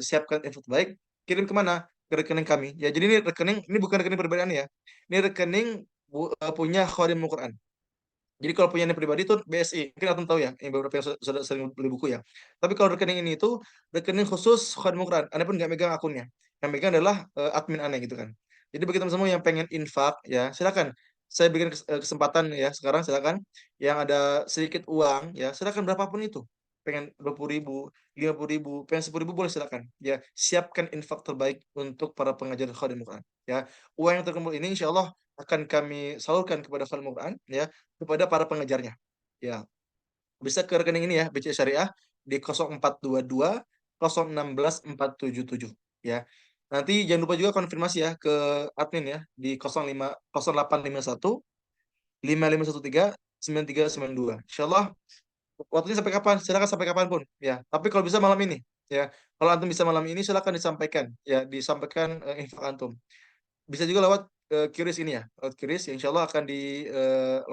siapkan info baik, kirim kemana? Ke rekening kami ya. Jadi ini rekening, ini bukan rekening pribadi Anda ya, ini rekening punya Khadimul Quran. Jadi kalau punya pribadi itu BSI, mungkin antum tahu ya, yang beberapa yang sudah sering beli buku ya. Tapi kalau rekening ini itu rekening khusus Khadimul Quran. Anda pun nggak megang akunnya. Yang megang adalah admin Anda gitu kan. Jadi bagi teman semua yang pengen infak ya, silakan. Saya berikan kesempatan ya sekarang, silakan. Yang ada sedikit uang ya, silakan berapapun itu. Pengen 20.000, 50.000, pengen 10.000 boleh silakan. Ya, siapkan infak terbaik untuk para pengajar Khadimul Quran. Ya, uang yang terkumpul ini insya Allah akan kami salurkan kepada Khadimul Quran ya, kepada para pengejarnya. Ya, bisa ke rekening ini ya, BCA Syariah di 0422 016 477 ya. Nanti jangan lupa juga konfirmasi ya ke admin ya di 05 0851 5513 9392. Insyaallah waktunya sampai kapan? Silakan sampai kapanpun ya. Tapi kalau bisa malam ini ya. Kalau antum bisa malam ini silakan disampaikan ya, disampaikan info antum. Bisa juga lewat QRIS ini ya, lewat QRIS yang insya Allah akan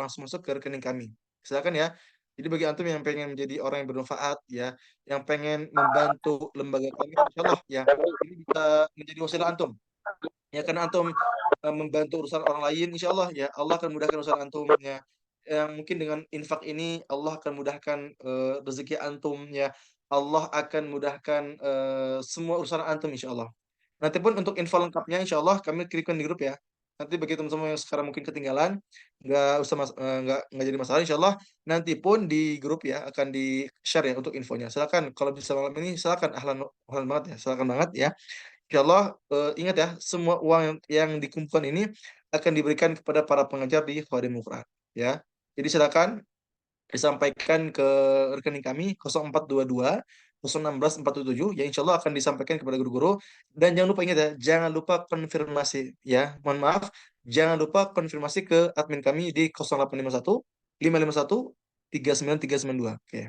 langsung masuk ke rekening kami. Silakan ya. Jadi bagi antum yang pengen menjadi orang yang bermanfaat ya, yang pengen membantu lembaga kami, insya Allah ya, ini bisa menjadi wasilah antum. Ya karena antum membantu urusan orang lain, insya Allah ya, Allah akan mudahkan urusan antum ya. Yang mungkin dengan infak ini Allah akan mudahkan rezeki antum ya. Allah akan mudahkan semua urusan antum insya Allah. Nanti pun untuk info lengkapnya insya Allah kami kirimkan di grup ya. Nanti bagi teman-teman yang sekarang mungkin ketinggalan, nggak jadi masalah insya Allah. Nanti pun di grup ya akan di share ya untuk infonya. Silakan kalau bisa malam ini silakan ahlan ahlan banget ya, silakan banget ya. Insya Allah ingat ya semua uang yang dikumpulkan ini akan diberikan kepada para pengajar di Khadimul Quran ya. Jadi silakan disampaikan ke rekening kami 0422 016 477 ya insya Allah akan disampaikan kepada guru-guru, dan jangan lupa ingat ya jangan lupa konfirmasi ya, mohon maaf, jangan lupa konfirmasi ke admin kami di 0851 551 39392. Oke,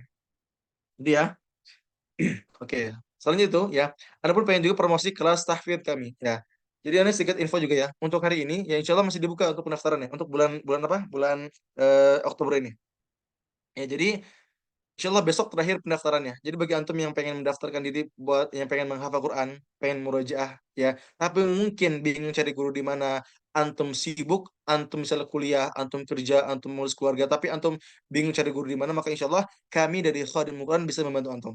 itu ya. Oke, selanjutnya itu ya, Anda pun pengen juga promosi kelas tahfidz kami ya. Jadi Anda sedikit info juga ya untuk hari ini ya insya Allah masih dibuka untuk pendaftaran ya untuk bulan bulan apa bulan Oktober ini. Ya, jadi insya Allah besok terakhir pendaftarannya. Jadi bagi antum yang pengen mendaftarkan diri, buat yang pengen menghafal Quran, pengen murojaah, ya, tapi mungkin bingung cari guru di mana, antum sibuk, antum misalnya kuliah, antum kerja, antum ngurus keluarga, tapi antum bingung cari guru di mana, maka insya Allah kami dari Khadim Quran bisa membantu antum.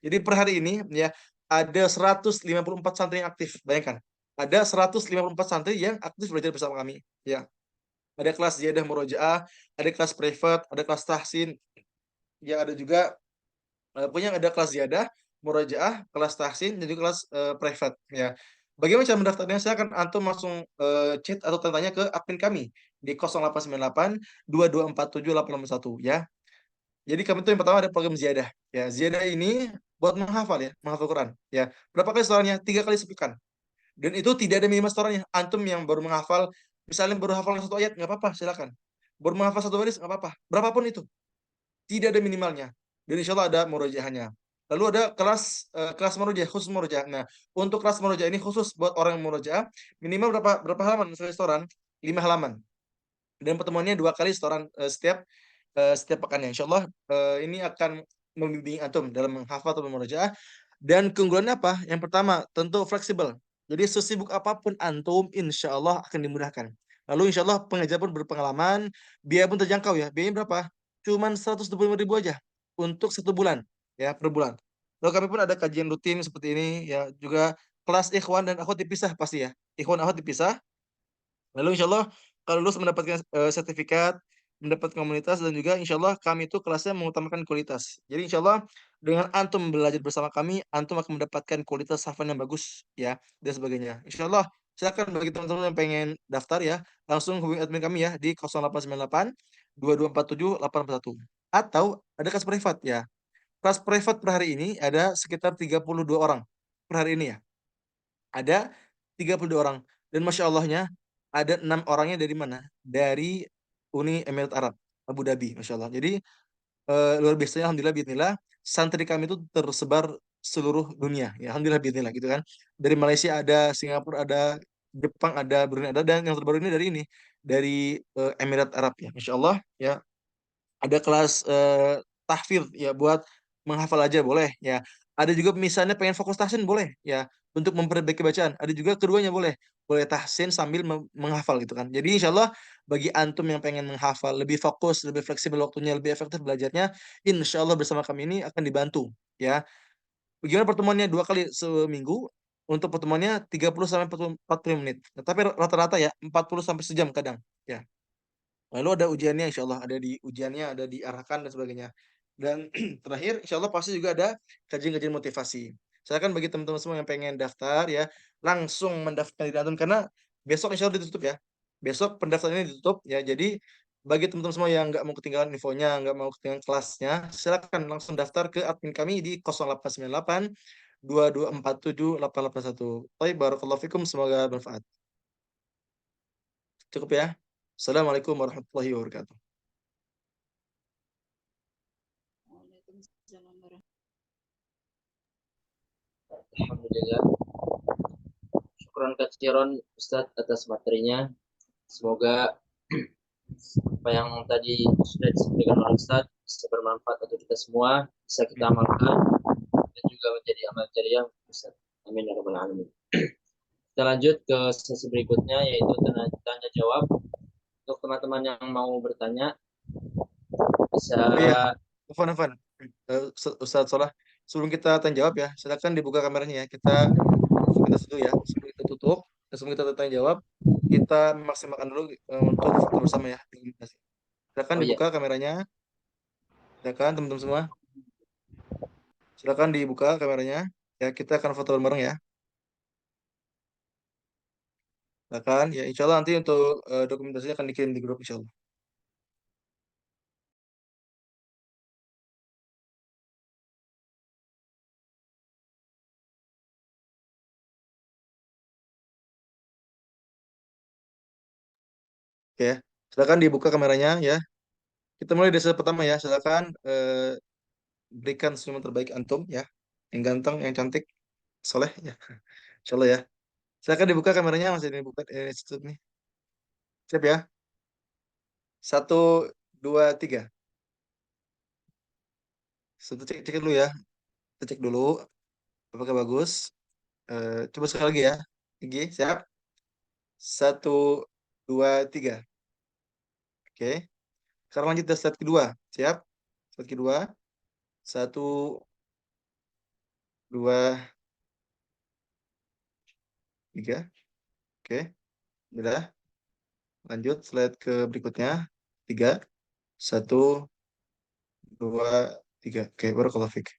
Jadi per hari ini ya ada 154 santri yang aktif. Bayangkan, ada 154 santri yang aktif belajar bersama kami. Ya, ada kelas ziyadah murojaah, ada kelas privat, ada kelas tahsin, ya ada juga punya ada kelas ziyadah, murojaah, kelas tahsin, dan juga kelas privat. Ya, bagaimana cara mendaftarnya? Saya akan antum langsung chat atau tanya ke admin kami di 0898 2247 881 ya. Jadi kami itu yang pertama ada program ziyadah. Ya, ziyadah ini buat menghafal ya, menghafal Quran. Ya, berapa kali setorannya? 3 kali sepekan. Dan itu tidak ada minimal setorannya. Antum yang baru menghafal, misalnya baru hafal satu ayat, nggak apa-apa, silakan. Baru menghafal satu baris, nggak apa-apa. Berapapun itu, tidak ada minimalnya. Dan insya Allah ada murojaahnya. Lalu ada kelas murojaah, khusus murojaah. Nah, untuk kelas murojaah ini khusus buat orang yang murojaah, minimal berapa berapa halaman misalnya setoran? 5 halaman. Dan pertemuannya 2 kali setoran setiap pekannya. Insya Allah ini akan membimbing antum dalam menghafal atau memurojaah. Dan keunggulannya apa? Yang pertama, tentu fleksibel. Jadi sesibuk apapun antum, insya Allah akan dimudahkan. Lalu insya Allah pengajar pun berpengalaman, biaya pun terjangkau ya. Biayanya berapa? Cuman 125.000 aja untuk 1 bulan ya per bulan. Lalu kami pun ada kajian rutin seperti ini ya, juga kelas ikhwan dan akhwat dipisah pasti ya. Ikhwan akhwat dipisah. Lalu insya Allah kalau lulus mendapatkan sertifikat, mendapat komunitas, dan juga insya Allah kami itu kelasnya mengutamakan kualitas. Jadi insya Allah dengan antum belajar bersama kami, antum akan mendapatkan kualitas hafalan yang bagus ya dan sebagainya. Insya Allah silakan bagi teman-teman yang pengen daftar ya, langsung hubungi admin kami ya di 0898 2247 841. Atau ada kelas privat ya. Kelas privat per hari ini ada sekitar 32 orang per hari ini ya. Ada 32 orang. Dan Masya Allahnya, ada 6 orangnya dari mana? Dari Uni Emirat Arab, Abu Dhabi, Masya Allah. Jadi, luar biasa, Alhamdulillah, bismillah, santri kami itu tersebar seluruh dunia. Ya, Alhamdulillah, bismillah, gitu kan. Dari Malaysia ada, Singapura ada, Jepang ada, Brunei ada, dan yang terbaru ini dari Emirat Arab, ya. Masya Allah, ya, ada kelas tahfidz ya buat menghafal aja boleh ya. Ada juga misalnya pengen fokus tahsin boleh ya untuk memperbaiki bacaan. Ada juga keduanya boleh. Boleh tahsin sambil menghafal gitu kan. Jadi insya Allah bagi antum yang pengen menghafal lebih fokus, lebih fleksibel waktunya, lebih efektif belajarnya, insya Allah bersama kami ini akan dibantu ya. Bagaimana pertemuannya 2 kali seminggu? Untuk pertemuannya 30 sampai 40 menit. Nah, tapi rata-rata ya 40 sampai sejam kadang ya. Lalu ada ujiannya, insya Allah ada di ujiannya, ada diarahkan dan sebagainya. Dan terakhir, insya Allah pasti juga ada kajian-kajian motivasi. Saya kan bagi teman-teman semua yang pengen daftar ya, langsung mendaftar di dalam karena besok insya Allah ditutup ya. Besok pendaftaran ini ditutup ya. Jadi bagi teman-teman semua yang nggak mau ketinggalan infonya, nggak mau ketinggalan kelasnya, silakan langsung daftar ke admin kami di 0898 2247 881. Baik, barakallahu fikum, semoga bermanfaat. Cukup ya. Assalamualaikum warahmatullahi wabarakatuh. Waalaikumsalam warahmatullahi Alhamdulillah. Syukran katsiran Ustadz atas materinya. Semoga apa yang tadi sudah disampaikan oleh Ustadz bisa bermanfaat untuk kita semua, bisa kita amalkan dan juga menjadi amal jariah Ustadz. Amin ya rabbal alamin. Kita lanjut ke sesi berikutnya yaitu tanya jawab. Untuk teman-teman yang mau bertanya bisa. Oh iya, Evan. Ustaz Solah, sebelum kita tanya jawab ya, silakan dibuka kameranya ya. Kita kita dulu ya, sebelum kita tutup, dan sebelum kita tanya jawab, kita maksimalkan dulu untuk foto bersama ya. Silakan Oh iya. dibuka kameranya, silakan teman-teman semua, silakan dibuka kameranya. Ya, kita akan foto bareng ya. Silakan, ya insya Allah nanti untuk dokumentasinya akan dikirim di grup insya Allah. Oke, ya. Silakan dibuka kameranya ya. Kita mulai dari sesi pertama ya. Silakan berikan senyuman terbaik antum ya. Yang ganteng, yang cantik, soleh ya. Insya Allah ya. Silakan dibuka kameranya, masih dibuka tutup nih. Siap ya? Satu, dua, tiga. Satu cek dulu ya. Kita cek dulu apakah bagus. Coba sekali lagi ya. Oke, siap. Satu, dua, tiga. Oke. Sekarang lanjut ke slide kedua. Siap? Slide kedua. Satu, dua, tiga. Oke. Udah. Lanjut slide ke berikutnya. Tiga. Satu, dua, tiga. Oke, barakallahu fiik.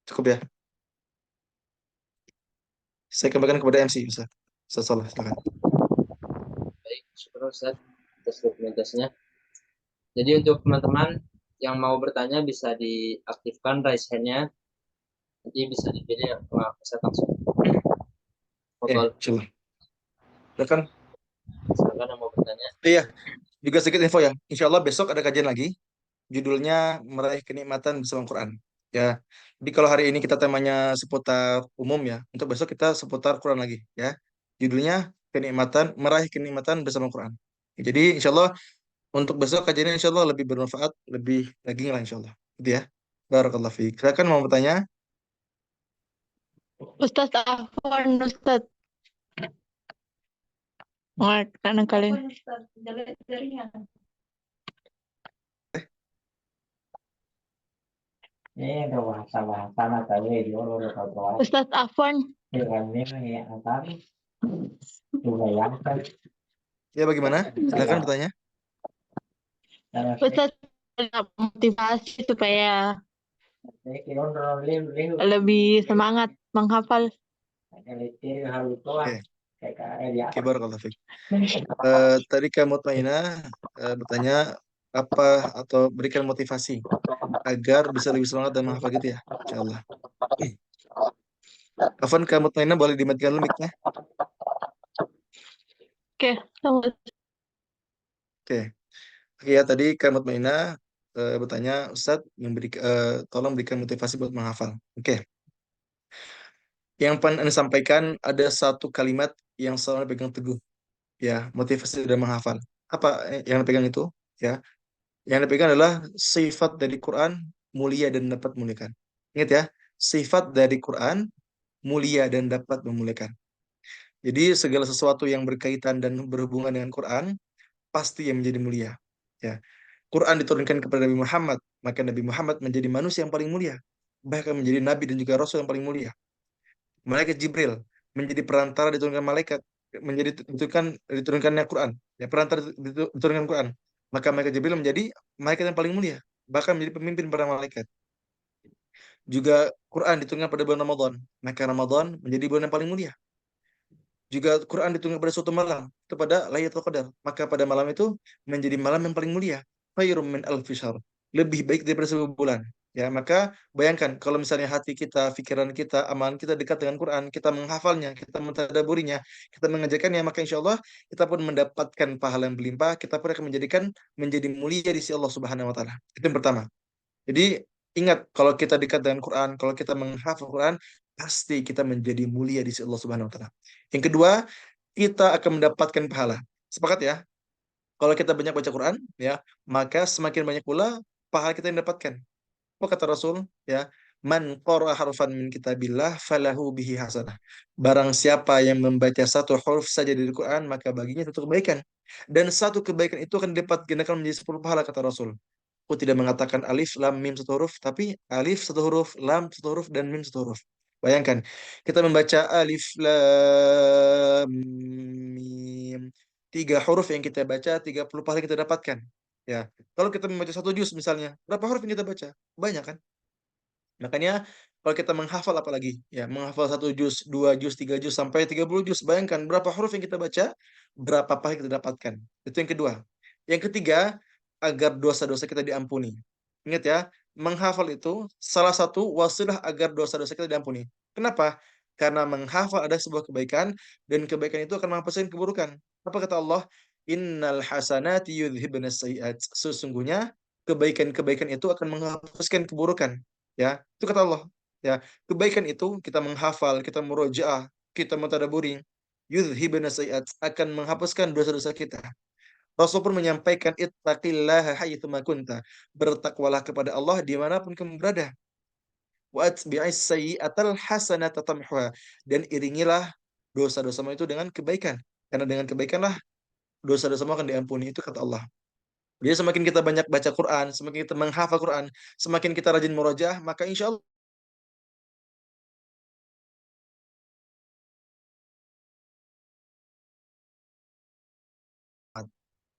Cukup ya. Saya kembalikan kepada MC, Ustaz. Ustaz Salah, silakan. Baik, syukur Ustaz atas dokumentasinya. Jadi untuk teman-teman yang mau bertanya bisa diaktifkan raise hand-nya. Nanti bisa dipilih Ustaz langsung. Fadol, Coba. Silakan. silakan yang mau bertanya. Iya, juga sedikit info ya. Insya Allah besok ada kajian lagi. Judulnya Meraih Kenikmatan Bersama Quran. Ya, jadi kalau hari ini kita temanya seputar umum ya, untuk besok kita seputar Quran lagi ya. Judulnya Meraih Kenikmatan Bersama Quran. Jadi insya Allah untuk besok kajiannya insya Allah lebih bermanfaat, lebih daging lah insya Allah. Gitu ya. Barakallahu fiik. Silakan mau bertanya. Ustaz Afwan, Ustaz. Karena kalian. Ustaz Afwan. Ya bagaimana? Silakan bertanya. Ustaz motivasi supaya lebih semangat menghafal. Oke. Oke, barakallahu fiik. Tadi Kak Mutmainah bertanya apa atau berikan motivasi agar bisa lebih semangat dan menghafal gitu ya. Insya Allah. Afan Kak Mutmainah boleh dimatikan dulu mic-nya. Oke, tunggu. Oke. Oke ya tadi Kak Mutmainah bertanya Ustadz tolong berikan motivasi buat menghafal. Oke. Yang pengen Anda sampaikan ada satu kalimat yang selalu Anda pegang teguh ya, motivasi dan menghafal. Apa yang Anda pegang itu? Ya. Yang Anda pegang adalah sifat dari Quran mulia dan dapat memuliakan. Ingat ya, sifat dari Quran mulia dan dapat memuliakan. Jadi segala sesuatu yang berkaitan dan berhubungan dengan Quran pasti yang menjadi mulia. Ya. Quran diturunkan kepada Nabi Muhammad, maka Nabi Muhammad menjadi manusia yang paling mulia, bahkan menjadi nabi dan juga rasul yang paling mulia. Malaikat Jibril menjadi perantara diturunkan malaikat, menjadi diturunkannya Quran, ya perantara diturunkan Quran. Maka malaikat Jibril menjadi malaikat yang paling mulia, bahkan menjadi pemimpin para malaikat. Juga Quran diturunkan pada bulan Ramadan, maka Ramadan menjadi bulan yang paling mulia. Juga Quran diturunkan pada suatu malam, itu pada Lailatul Qadar. Maka pada malam itu menjadi malam yang paling mulia. Khairum min alfi syahr. Lebih baik daripada 1.000 bulan. Ya, maka bayangkan kalau misalnya hati kita, pikiran kita, amalan kita dekat dengan Quran, kita menghafalnya, kita mentadaburinya, kita mengajarkannya, maka insya Allah kita pun mendapatkan pahala yang berlimpah, kita pun akan menjadi mulia di sisi Allah Subhanahu wa taala. Itu yang pertama. Jadi ingat kalau kita dekat dengan Quran, kalau kita menghafal Quran, pasti kita menjadi mulia di sisi Allah Subhanahu wa taala. Yang kedua, kita akan mendapatkan pahala. Sepakat ya? Kalau kita banyak baca Quran, ya, maka semakin banyak pula pahala kita yang dapatkan. Apa kata Rasul? Ya, man qara harfan min kitabillah falahu bihi hasanah. Barang siapa yang membaca satu huruf saja dari Quran, maka baginya satu kebaikan. Dan satu kebaikan itu akan didapat gandakan menjadi 10 pahala kata Rasul. Aku tidak mengatakan alif, lam, mim satu huruf, tapi alif satu huruf, lam satu huruf, dan mim satu huruf. Bayangkan, kita membaca alif, lam, mim. 3 huruf yang kita baca, 30 pahala yang kita dapatkan. Ya, kalau kita membaca satu juz misalnya, berapa huruf yang kita baca? Banyak kan? Makanya kalau kita menghafal apalagi, ya menghafal satu juz, 2 juz, 3 juz, sampai 30 juz. Bayangkan berapa huruf yang kita baca, berapa pahala yang kita dapatkan. Itu yang kedua. Yang ketiga, agar dosa-dosa kita diampuni. Ingat ya, menghafal itu salah satu wasilah agar dosa-dosa kita diampuni. Kenapa? Karena menghafal ada sebuah kebaikan, dan kebaikan itu akan menghapuskan keburukan. Apa kata Allah? Innal hasanati yudhibna sayyi'at. Sesungguhnya kebaikan-kebaikan itu akan menghapuskan keburukan. Ya, itu kata Allah. Ya, kebaikan itu kita menghafal, kita murojaah, kita mentadaburi, yudhibna sayyi'at, akan menghapuskan dosa-dosa kita. Rasul pun menyampaikan ittaqillaha haitsu ma kunta. Bertakwalah kepada Allah dimanapun kamu berada. Wa atbi'is sayyi'atal hasanata tamhuha. Dan iringilah dosa-dosamu itu dengan kebaikan. Karena dengan kebaikanlah dosa-dosamu akan diampuni. Itu kata Allah. Jadi semakin kita banyak baca Quran, semakin kita menghafal Quran, semakin kita rajin murojaah, maka insya Allah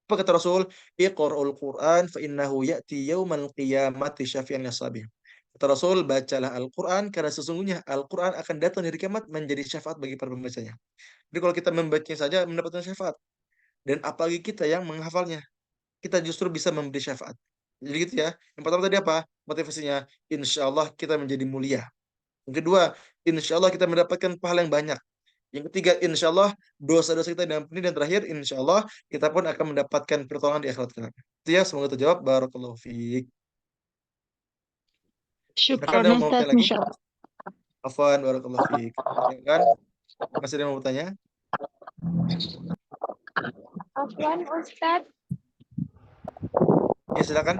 apa kata Rasul? Iqra'ul Quran fa innahu ya'ti yaumal qiyamati syafi'an lisabih. Kata Rasul, bacalah Al-Quran karena sesungguhnya Al-Quran akan datang di hari kiamat menjadi syafaat bagi para pembacanya. Jadi kalau kita membacanya saja mendapatkan syafaat. Dan apalagi kita yang menghafalnya, kita justru bisa memberi syafaat. Jadi gitu ya. Yang pertama tadi apa? Motivasinya, insya Allah kita menjadi mulia. Yang kedua, insya Allah kita mendapatkan pahala yang banyak. Yang ketiga, insya Allah dosa-dosa kita diampuni. Dan terakhir, insya Allah kita pun akan mendapatkan pertolongan di akhirat kelak. Itu ya, semoga terjawab. Barakallahu fiik. Silakan ada Syukron yang mau Ustaz, bertanya lagi? Masya Allah. Afwan, barakallahu fiik. Silakan. Masih ada yang mau bertanya? Afwan Ustadz, Ya, silakan.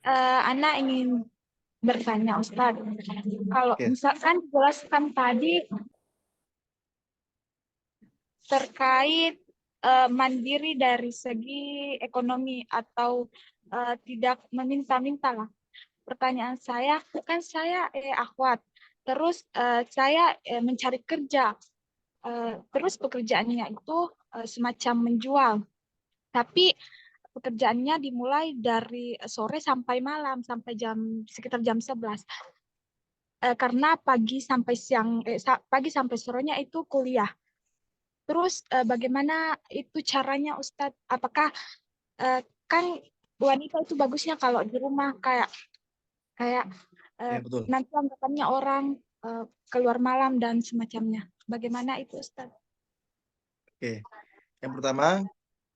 Ana ingin bertanya Ustadz, kalau Ya. misalkan jelaskan tadi terkait mandiri dari segi ekonomi atau tidak meminta-minta lah. Pertanyaan saya, kan saya akhwat, terus saya mencari kerja, terus pekerjaannya itu semacam menjual, tapi pekerjaannya dimulai dari sore sampai malam, sampai sekitar jam 11. Karena pagi sampai sorenya itu kuliah. Terus bagaimana itu caranya Ustadz? Apakah kan wanita itu bagusnya kalau di rumah kayak Ya, betul. nanti anggapannya orang keluar malam dan semacamnya. Bagaimana itu Ustadz? Oke. Yang pertama,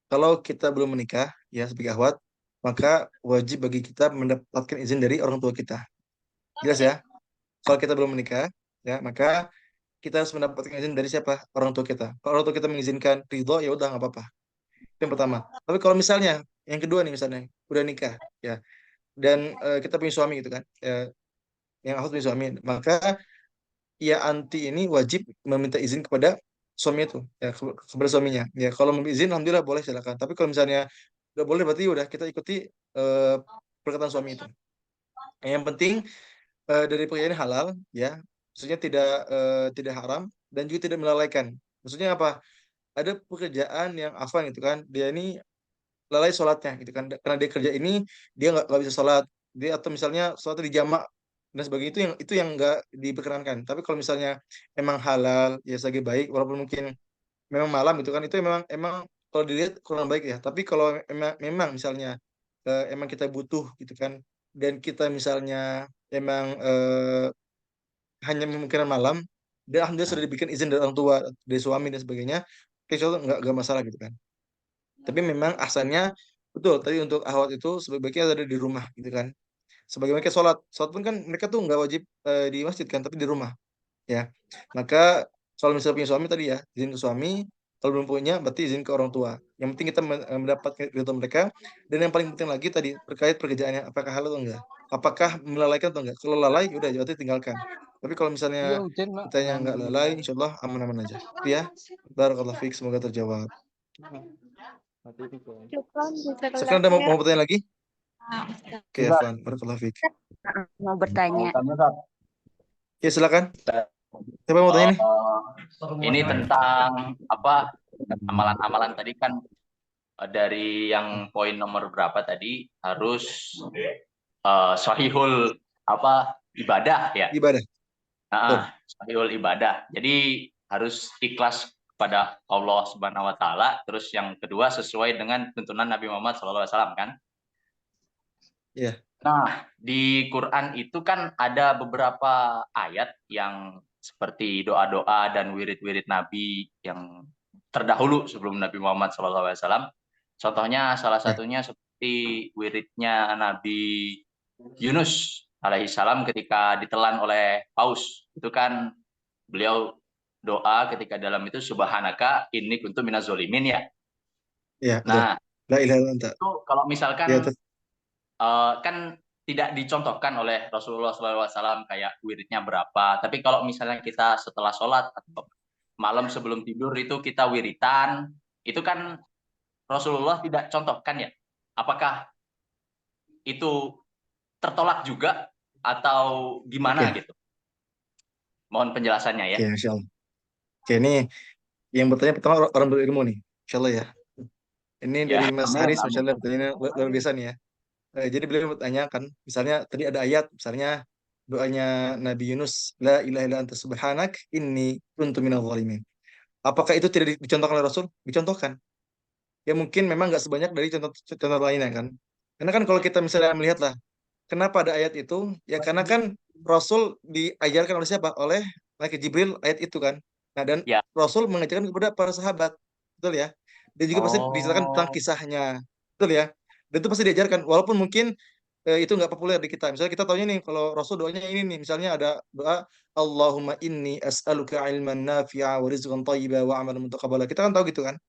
kalau kita belum menikah, ya sebagai akhwat, maka wajib bagi kita mendapatkan izin dari orang tua kita. Jelas ya? Kalau kita belum menikah, ya maka kita harus mendapatkan izin dari siapa? Orang tua kita. Kalau orang tua kita mengizinkan ridho, ya udah nggak apa-apa. Itu yang pertama. Tapi kalau misalnya yang kedua nih misalnya udah nikah, ya dan kita punya suami gitu kan, yang aku punya suami, maka ya anti ini wajib meminta izin kepada suami itu, ya kepada suaminya. Ya kalau meminta izin, alhamdulillah boleh silakan. Tapi kalau misalnya nggak boleh, berarti udah kita ikuti eh, perkataan suami itu. Yang penting dari pekerjaan halal, ya, maksudnya tidak haram dan juga tidak melalaikan. Maksudnya apa? Ada pekerjaan yang afan gitu kan, dia ini lalai sholatnya gitu kan, karena dia kerja ini dia nggak bisa sholat, dia atau misalnya sholatnya di jamak dan sebagainya, itu yang nggak diperkenankan. Tapi kalau misalnya emang halal, ya sebagai baik, walaupun mungkin memang malam gitu kan, itu emang emang kalau dilihat kurang baik ya. Tapi kalau memang misalnya emang kita butuh gitu kan, dan kita misalnya emang hanya memungkinkan malam, dan alhamdulillah sudah diberikan izin dari orang tua, dari suami dan sebagainya, kayak nggak masalah gitu kan. Tapi memang asalnya betul tadi untuk ahwat itu sebaiknya ada di rumah gitu kan. Sebagai mereka sholat, sholat pun kan mereka tuh nggak wajib di masjid kan, tapi di rumah ya. Maka kalau misalnya punya suami tadi ya, izin ke suami. Kalau belum punya, berarti izin ke orang tua. Yang penting kita mendapatkan ridho mereka. Dan yang paling penting lagi tadi terkait pekerjaannya, apakah halal atau enggak? Apakah melalaikan atau enggak? Kalau lalai, udah berarti tinggalkan. Tapi kalau misalnya kitanya nggak lalai, insya Allah aman-aman aja. Itu ya. Barakallahu fiik, semoga terjawab. Syukron, Sekarang jazakallah ada mau khair. bertanya lagi? Nah, Ustadz. Oke, Evan. Barakallahu fiik. Mau bertanya. Ya, silakan. Siapa yang mau tanya nih? Ini tentang apa amalan-amalan tadi kan dari yang poin nomor berapa tadi harus sahihul ibadah ya. Ibadah. Sahihul ibadah. Jadi harus ikhlas kepada Allah Subhanahu wa taala. Terus yang kedua sesuai dengan tuntunan Nabi Muhammad SAW kan. Iya. Nah, di Quran itu kan ada beberapa ayat yang seperti doa-doa dan wirid-wirid Nabi yang terdahulu sebelum Nabi Muhammad SAW. Contohnya salah satunya seperti wiridnya Nabi Yunus alaihissalam ketika ditelan oleh paus. Itu kan beliau doa ketika dalam itu subhanaka inni kuntu minaz zolimin ya. Ya, betul. Nah, La ilaha illa anta. itu kalau Ya, misalkan terus. kan tidak dicontohkan oleh Rasulullah SAW kayak wiridnya berapa. Tapi kalau misalnya kita setelah sholat atau malam sebelum tidur itu kita wiritan, itu kan Rasulullah tidak contohkan ya. Apakah itu tertolak juga atau gimana Oke, gitu? Mohon penjelasannya ya. oke, Masya Allah. Oke, ini yang bertanya pertama orang berilmu nih, Insya Allah ya. Ini Ya, dari Mas amin, Haris, Masya amin. Allah, pertanyaannya luar biasa nih ya. Jadi beliau bertanya kan, misalnya tadi ada ayat, misalnya doanya Nabi Yunus, La ilaha illa anta subhanak, inni kuntu minadh dhalimin. Apakah itu tidak dicontohkan oleh Rasul? Dicontohkan. Ya mungkin memang nggak sebanyak dari contoh-contoh lainnya kan. Karena kan kalau kita misalnya melihat lah, kenapa ada ayat itu? Ya karena kan Rasul diajarkan oleh siapa? Oleh Malaikat Jibril ayat itu kan. Nah dan Ya. Rasul mengajarkan kepada para sahabat, betul ya. Dan juga pasti diceritakan tentang Oh, kisahnya, betul ya. Dan itu pasti diajarkan, walaupun mungkin itu nggak populer di kita. Misalnya kita tahunya nih, kalau Rasul doanya ini nih, misalnya ada doa Allahumma inni as'aluka ilman nafi'a wa rizqan thayyiba wa amalan mutaqabbala. Kita kan tahu gitu kan.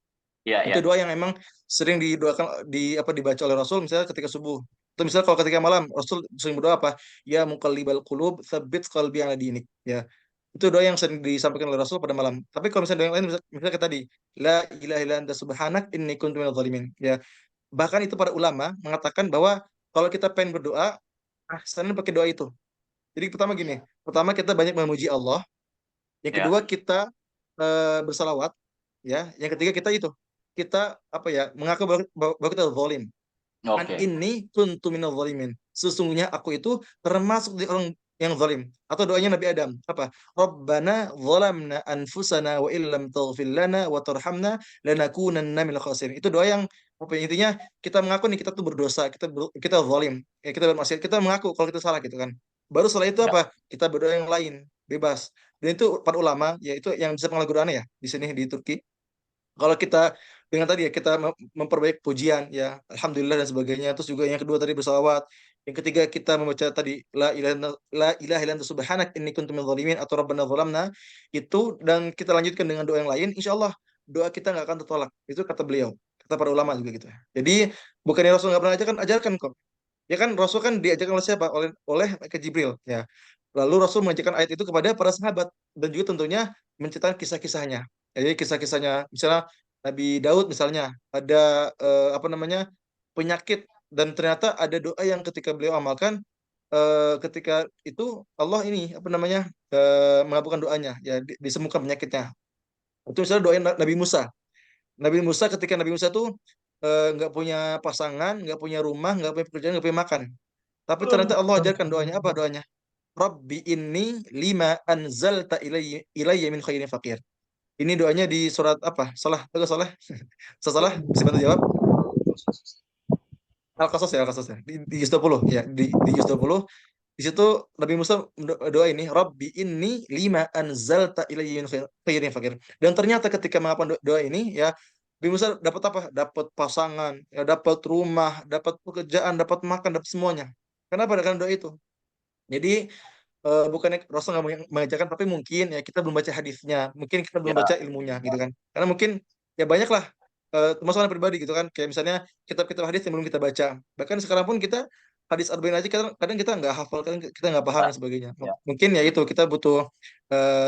ya, Itu ya. doa yang emang sering didoakan dibaca oleh Rasul misalnya ketika subuh. Atau misalnya kalau ketika malam Rasul sering berdoa apa? Ya muqallibal qulub, tsabbit qalbi ala dinik. Ya. Itu doa yang sering disampaikan oleh Rasul pada malam. Tapi kalau misalnya doa yang lain misalnya kayak tadi, la ilaha illa anta subhanak inni kuntu minadh dhalimin. Ya. Bahkan itu para ulama mengatakan bahwa kalau kita pengen berdoa, sana pakai doa itu. Jadi pertama gini, pertama kita banyak memuji Allah, yang kedua Ya. kita bersalawat, ya. Yang ketiga kita itu kita apa ya mengaku bahwa kita zalim. An Oke. ini kuntu minal zalimin. Sesungguhnya aku itu termasuk di orang yang zalim. Atau doanya Nabi Adam apa? Rabbana zalamna anfusana wa illam taghfir lana wa tarhamna lanakunanna minal khasirin. Itu doa yang apa ya, intinya kita mengaku nih kita tuh berdosa, kita zalim, ya, kita bermaksiat, kita mengaku kalau kita salah gitu kan. Baru setelah itu Ya. apa? Kita berdoa yang lain, bebas. Dan itu para ulama, ya itu yang bisa pengalah Quran ya di sini di Turki. Kalau kita dengan tadi ya kita memperbaik pujian ya alhamdulillah dan sebagainya, terus juga yang kedua tadi bersalawat, yang ketiga kita membaca tadi la ilaha illa anta subhanak inni kuntu minadh dhalimin atau rabbana zalamna, itu dan kita lanjutkan dengan doa yang lain, insya Allah doa kita nggak akan tertolak, itu kata beliau, kata para ulama juga gitu. Jadi bukannya Rasul nggak pernah ajarkan, ajarkan kok. Ya kan Rasul kan diajarkan oleh siapa? Oleh ke Jibril ya. Lalu Rasul mengajarkan ayat itu kepada para sahabat dan juga tentunya menceritakan kisah-kisahnya. Jadi kisah-kisahnya misalnya Nabi Daud misalnya ada apa namanya penyakit, dan ternyata ada doa yang ketika beliau amalkan ketika itu Allah ini apa namanya mengabulkan doanya ya, disembuhkan penyakitnya. Itu misalnya doa Nabi Musa. Nabi Musa ketika Nabi Musa tuh nggak punya pasangan, nggak punya rumah, nggak punya pekerjaan, nggak punya makan. Tapi ternyata Allah ajarkan doanya apa doanya? Rabbi inni lima anzalta ilayya min khairin faqir. Ini doanya di surat apa? Salah, agak salah. Salah, bisa bantu jawab? Al-Qasas ya, Al-Qasas ya. Di juz 20 ya, di juz 20. Di situ Nabi Musa doa ini, Rabbi inni lima anzalta ilayya min khairin faqir. Dan ternyata ketika menghafal doa ini ya, Nabi Musa dapat apa? Dapat pasangan, ya, dapat rumah, dapat pekerjaan, dapat makan, dapat semuanya. Kenapa? Dengan doa itu. Jadi bukannya Rasul nggak mengajarkan, tapi mungkin ya kita belum baca hadisnya, mungkin kita belum baca Ya. ilmunya gitu kan. Karena mungkin ya banyak lah termasuk orang pribadi gitu kan. Kayak misalnya kitab-kitab hadis yang belum kita baca. Bahkan sekarang pun kita hadis arba'in aja kadang, kadang kita nggak hafal, kadang kita nggak paham Ya. dan sebagainya. Ya. Mungkin ya itu kita butuh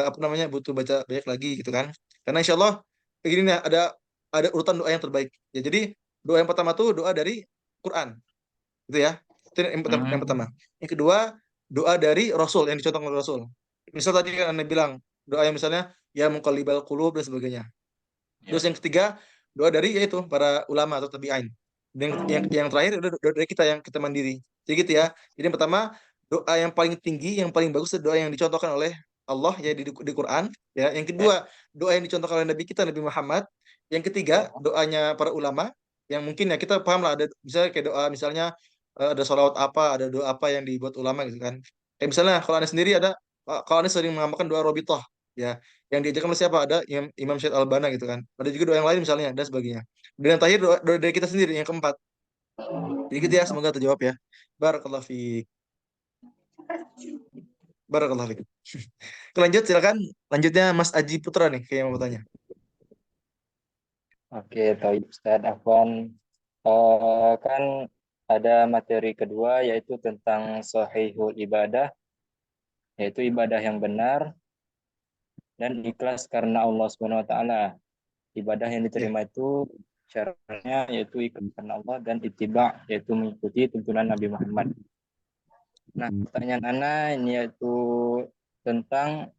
apa namanya butuh baca banyak lagi gitu kan. Karena insya Allah kayak gini nih ada urutan doa yang terbaik. Ya jadi doa yang pertama tuh doa dari Quran gitu ya. Itu yang pertama. Hmm. Yang kedua, doa dari Rasul yang dicontohkan oleh Rasul. Misal tadi kan Anda bilang doa yang misalnya ya muqallibal qulub dan sebagainya. Terus Ya. yang ketiga, doa dari yaitu para ulama atau tabi'in. Dan yang terakhir doa dari kita yang kita mandiri. Jadi gitu ya. Jadi yang pertama, doa yang paling tinggi, yang paling bagus adalah doa yang dicontohkan oleh Allah ya di Quran ya. Yang Ya. kedua, doa yang dicontohkan oleh Nabi kita Nabi Muhammad. Yang ketiga, doanya para ulama yang mungkin ya kita paham lah, ada misalnya kayak doa misalnya ada sholawat apa, ada doa apa yang dibuat ulama gitu kan. Kayak misalnya kalau Anda sendiri ada, kalau Anda sering mengamalkan doa Robitoh ya, yang diajarkan oleh siapa? Ada Imam Syed Albana gitu kan. Ada juga doa yang lain misalnya dan sebagainya. Dan yang terakhir doa dari kita sendiri yang keempat. Jadi gitu ya, semoga terjawab ya. Barakallahu fiik. Barakallahu fiik. Lanjut silakan. Lanjutnya Mas Aji Putra nih kayak yang mau tanya. Oke, Taib Ustaz Afwan. Kan ada materi kedua yaitu tentang sahihul ibadah, yaitu ibadah yang benar dan ikhlas karena Allah Subhanahu wa taala. Ibadah yang Ya. diterima itu syaratnya yaitu ikhlas karena Allah dan ittiba yaitu mengikuti tuntunan Nabi Muhammad. Nah, pertanyaan Ana ini yaitu tentang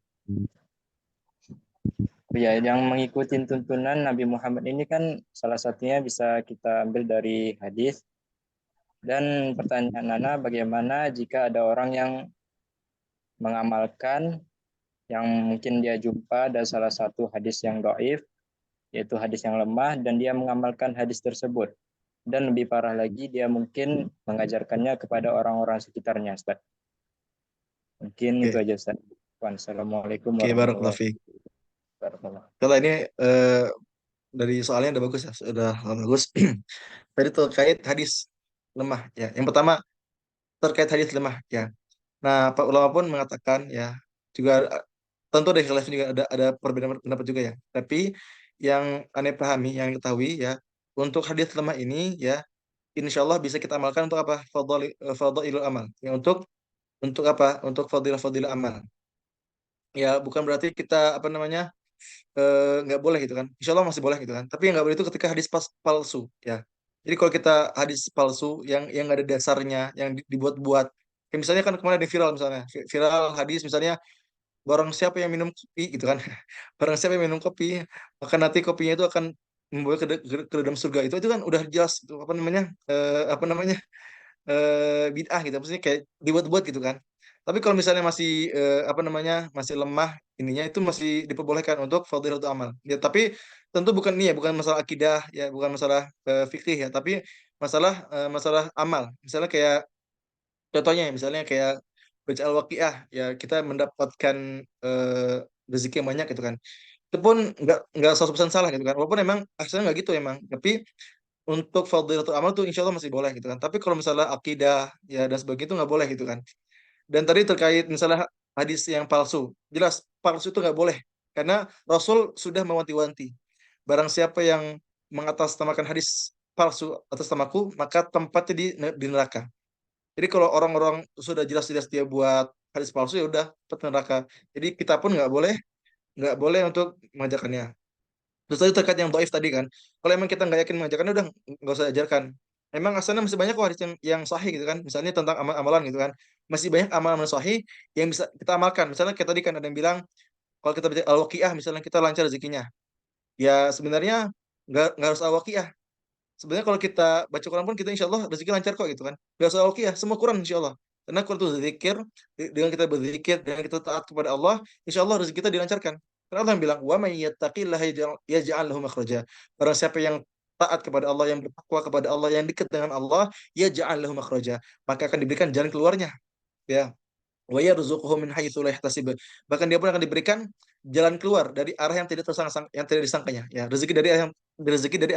ya yang mengikuti tuntunan Nabi Muhammad ini kan salah satunya bisa kita ambil dari hadis. Dan pertanyaan Nana, bagaimana jika ada orang yang mengamalkan yang mungkin dia jumpa ada salah satu hadis yang dhaif, yaitu hadis yang lemah, dan dia mengamalkan hadis tersebut. Dan lebih parah lagi, dia mungkin mengajarkannya kepada orang-orang sekitarnya, Ustaz. Mungkin itu Oke, aja, Ustaz. Wassalamualaikum oke, barakallahu warahmatullahi fiik. wabarakatuh. Kalau ini dari soalnya udah bagus ya, sudah bagus. Tadi terkait hadis lemah ya. Yang pertama terkait hadis lemah ya. Nah, Pak ulama pun mengatakan ya, juga tentu ada khilaf juga, ada perbedaan pendapat juga ya. Tapi yang aneh pahami, yang ketahui ya, untuk hadis lemah ini ya, insya Allah bisa kita amalkan untuk apa? Fadailul amal. Ya, untuk apa? Untuk fadilah-fadilah amal. Ya, bukan berarti kita apa namanya nggak boleh gitu kan. Insya Allah masih boleh gitu kan. Tapi yang nggak boleh itu ketika hadis palsu ya. Jadi kalau kita hadis palsu yang nggak ada dasarnya, yang dibuat-buat. Kayak misalnya kan kemarin ada viral misalnya, viral hadis misalnya barang siapa yang minum kopi gitu kan, barang siapa yang minum kopi maka nanti kopinya itu akan membawa ke dalam surga, itu kan udah jelas itu apa namanya bid'ah gitu, maksudnya kayak dibuat-buat gitu kan. Tapi kalau misalnya masih apa namanya masih lemah ininya, itu masih diperbolehkan untuk fadhilatul amal. Ya, tapi tentu bukan ini ya, bukan masalah akidah ya, bukan masalah fikih ya, tapi masalah amal. Misalnya kayak contohnya ya, misalnya kayak baca al-waqiah ya, kita mendapatkan rezeki yang banyak gitu kan. Itu pun nggak 100% salah gitu kan. Walaupun emang asalnya nggak gitu emang, tapi untuk fadhilatul amal tuh insya Allah masih boleh gitu kan. Tapi kalau misalnya akidah ya dan sebagainya itu nggak boleh gitu kan. Dan tadi terkait misalnya hadis yang palsu, jelas palsu itu nggak boleh karena Rasul sudah mewanti-wanti. Barang siapa yang mengatasnamakan hadis palsu atas namaku, maka tempatnya di neraka. Jadi kalau orang-orang sudah jelas-jelas dia buat hadis palsu, ya udah tempat neraka. Jadi kita pun nggak boleh untuk mengajarkannya. Terus tadi terkait yang doif tadi kan, kalau emang kita nggak yakin mengajarkannya, udah nggak usah ajarkan. Emang asalnya masih banyak kok hadis yang sahih gitu kan, misalnya tentang amalan gitu kan, masih banyak amalan sahih yang bisa kita amalkan. Misalnya kayak tadi kan ada yang bilang kalau kita baca al-waqiah misalnya kita lancar rezekinya. Ya sebenarnya nggak harus al-waqiah. Sebenarnya kalau kita baca Quran pun kita insya Allah rezeki lancar kok gitu kan. Gak usah ya, semua Quran insya Allah. Karena Quran itu zikir, dengan kita berzikir, dengan kita taat kepada Allah, insya Allah rezeki kita dilancarkan. Karena Allah yang bilang, wa may yattaqillaha yaj'al lahu makhraja. Barang siapa yang taat kepada Allah, yang bertakwa kepada Allah, yang dekat dengan Allah, yaj'al lahu makhraja. Maka akan diberikan jalan keluarnya. Ya, wa yarzuquhu min haitsu la yahtasib. Bahkan dia pun akan diberikan jalan keluar dari arah yang tidak tersangka, yang tidak disangkanya. Ya, rezeki dari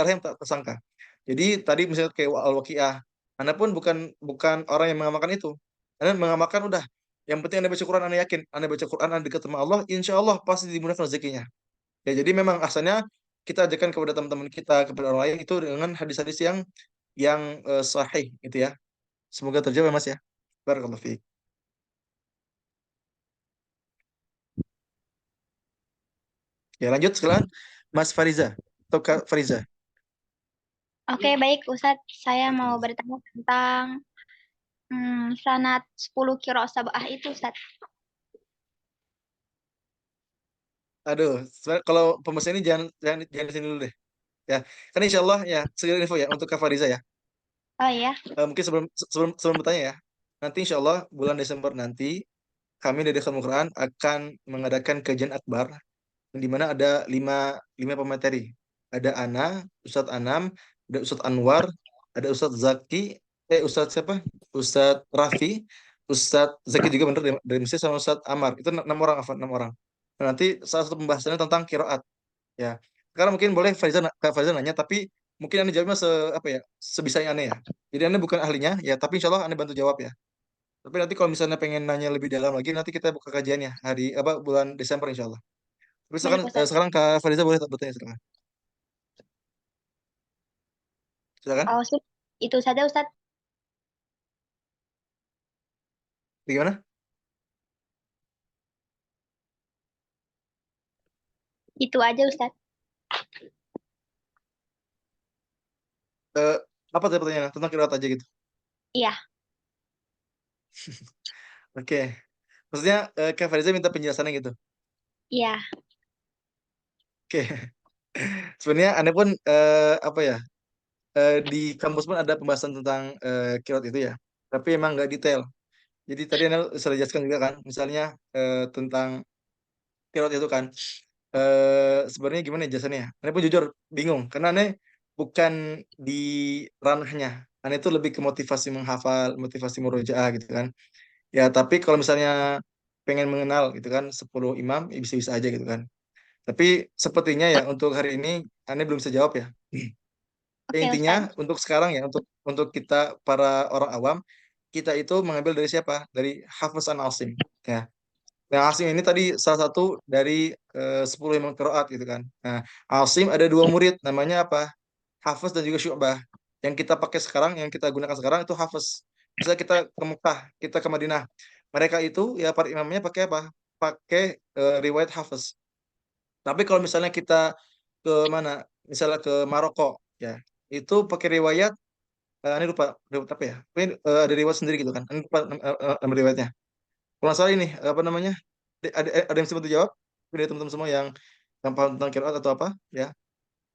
arah yang tak tersangka. Jadi tadi misalnya kayak al-waqiah, Anda pun bukan orang yang mengamalkan itu. Anda mengamalkan udah. Yang penting Anda baca Quran, Anda yakin. Anda baca Quran, Anda dekat sama Allah, insya Allah pasti dimudahkan rezekinya. Ya, jadi memang asalnya kita ajarkan kepada teman-teman kita, kepada orang lain itu dengan hadis-hadis yang sahih itu ya. Semoga terjawab ya, Mas ya. Barakallahu fiik. Ya, lanjut sekarang Mas Fariza atau Kak Fariza. Oke, baik Ustadz. Saya mau bertanya tentang sanad 10 qiraah sab'ah itu, Ustadz. Aduh, sebenarnya kalau pembahasan ini jangan di sini dulu deh. Ya, kan insya Allah ya segala info ya untuk Kak Fariza ya. Oh iya, Mungkin sebelum bertanya ya, nanti insya Allah bulan Desember nanti kami dari Khatamul Quran akan mengadakan kajian akbar yang dimana ada lima pemateri. Ada Ustadz Anam, ada Ustadz Anwar, ada Ustadz Zaki, Ustadz siapa? Ustadz Raffi, Ustadz Zaki juga bener dari Mesir, sama Ustadz Amar. Itu enam orang, Afan, 6 orang. Nah, nanti salah satu pembahasannya tentang kiroat. Ya, sekarang mungkin boleh Kak Fariza nanya, tapi mungkin Anda jawabnya apa ya, sebisanya Anda ya. Jadi Anda bukan ahlinya, ya, tapi insya Allah Anda bantu jawab ya. Tapi nanti kalau misalnya pengen nanya lebih dalam lagi, nanti kita buka kajiannya hari apa bulan Desember insya Allah. Tapi baik Ustadz. sekarang Kak Fariza boleh bertanya sekarang. Silakan. Oh, itu saja Ustadz. Gimana? Itu aja Ustadz. Eh, apa tadi pertanyaannya? Tentang qiraat aja gitu. Iya, Oke. Maksudnya Kak Fariza minta penjelasannya gitu. iya. Oke. Sebenarnya aneh pun apa ya? Di kampus pun ada pembahasan tentang qiraat itu ya. Tapi emang nggak detail. Jadi tadi Anda sudah jelaskan juga kan, misalnya tentang pilot itu kan. Sebenarnya gimana ya jasanya? Ane pun jujur bingung, karena Ane bukan di ranahnya. Ane itu lebih ke motivasi menghafal, motivasi murojaah gitu kan. Ya, tapi kalau misalnya pengen mengenal gitu kan, 10 imam, ya bisa-bisa aja gitu kan. Tapi sepertinya ya untuk hari ini Ane belum bisa jawab ya. Ya, Oke intinya Ustadz. untuk sekarang ya, untuk kita para orang awam, kita itu mengambil dari siapa? Dari Hafiz an Asim. Ya, nah, Asim ini tadi salah satu dari 10 imam qiraat gitu kan. Nah, Asim ada dua murid, namanya apa? Hafiz dan juga Syu'bah. Yang kita pakai sekarang, yang kita gunakan sekarang itu Hafiz. Misalnya kita ke Mekah, kita ke Madinah. Mereka itu ya para imamnya pakai apa? Pakai riwayat Hafiz. Tapi kalau misalnya kita ke mana? Misalnya ke Maroko, ya. Itu pakai riwayat, ini lupa, riwayat apa ya? Ini, ada riwayat sendiri gitu kan. Ini lupa nama riwayatnya. Kalau nggak salah ini apa namanya? Ada yang bisa bantu jawab? Dari teman-teman semua yang paham tentang qiraat atau apa? Ya.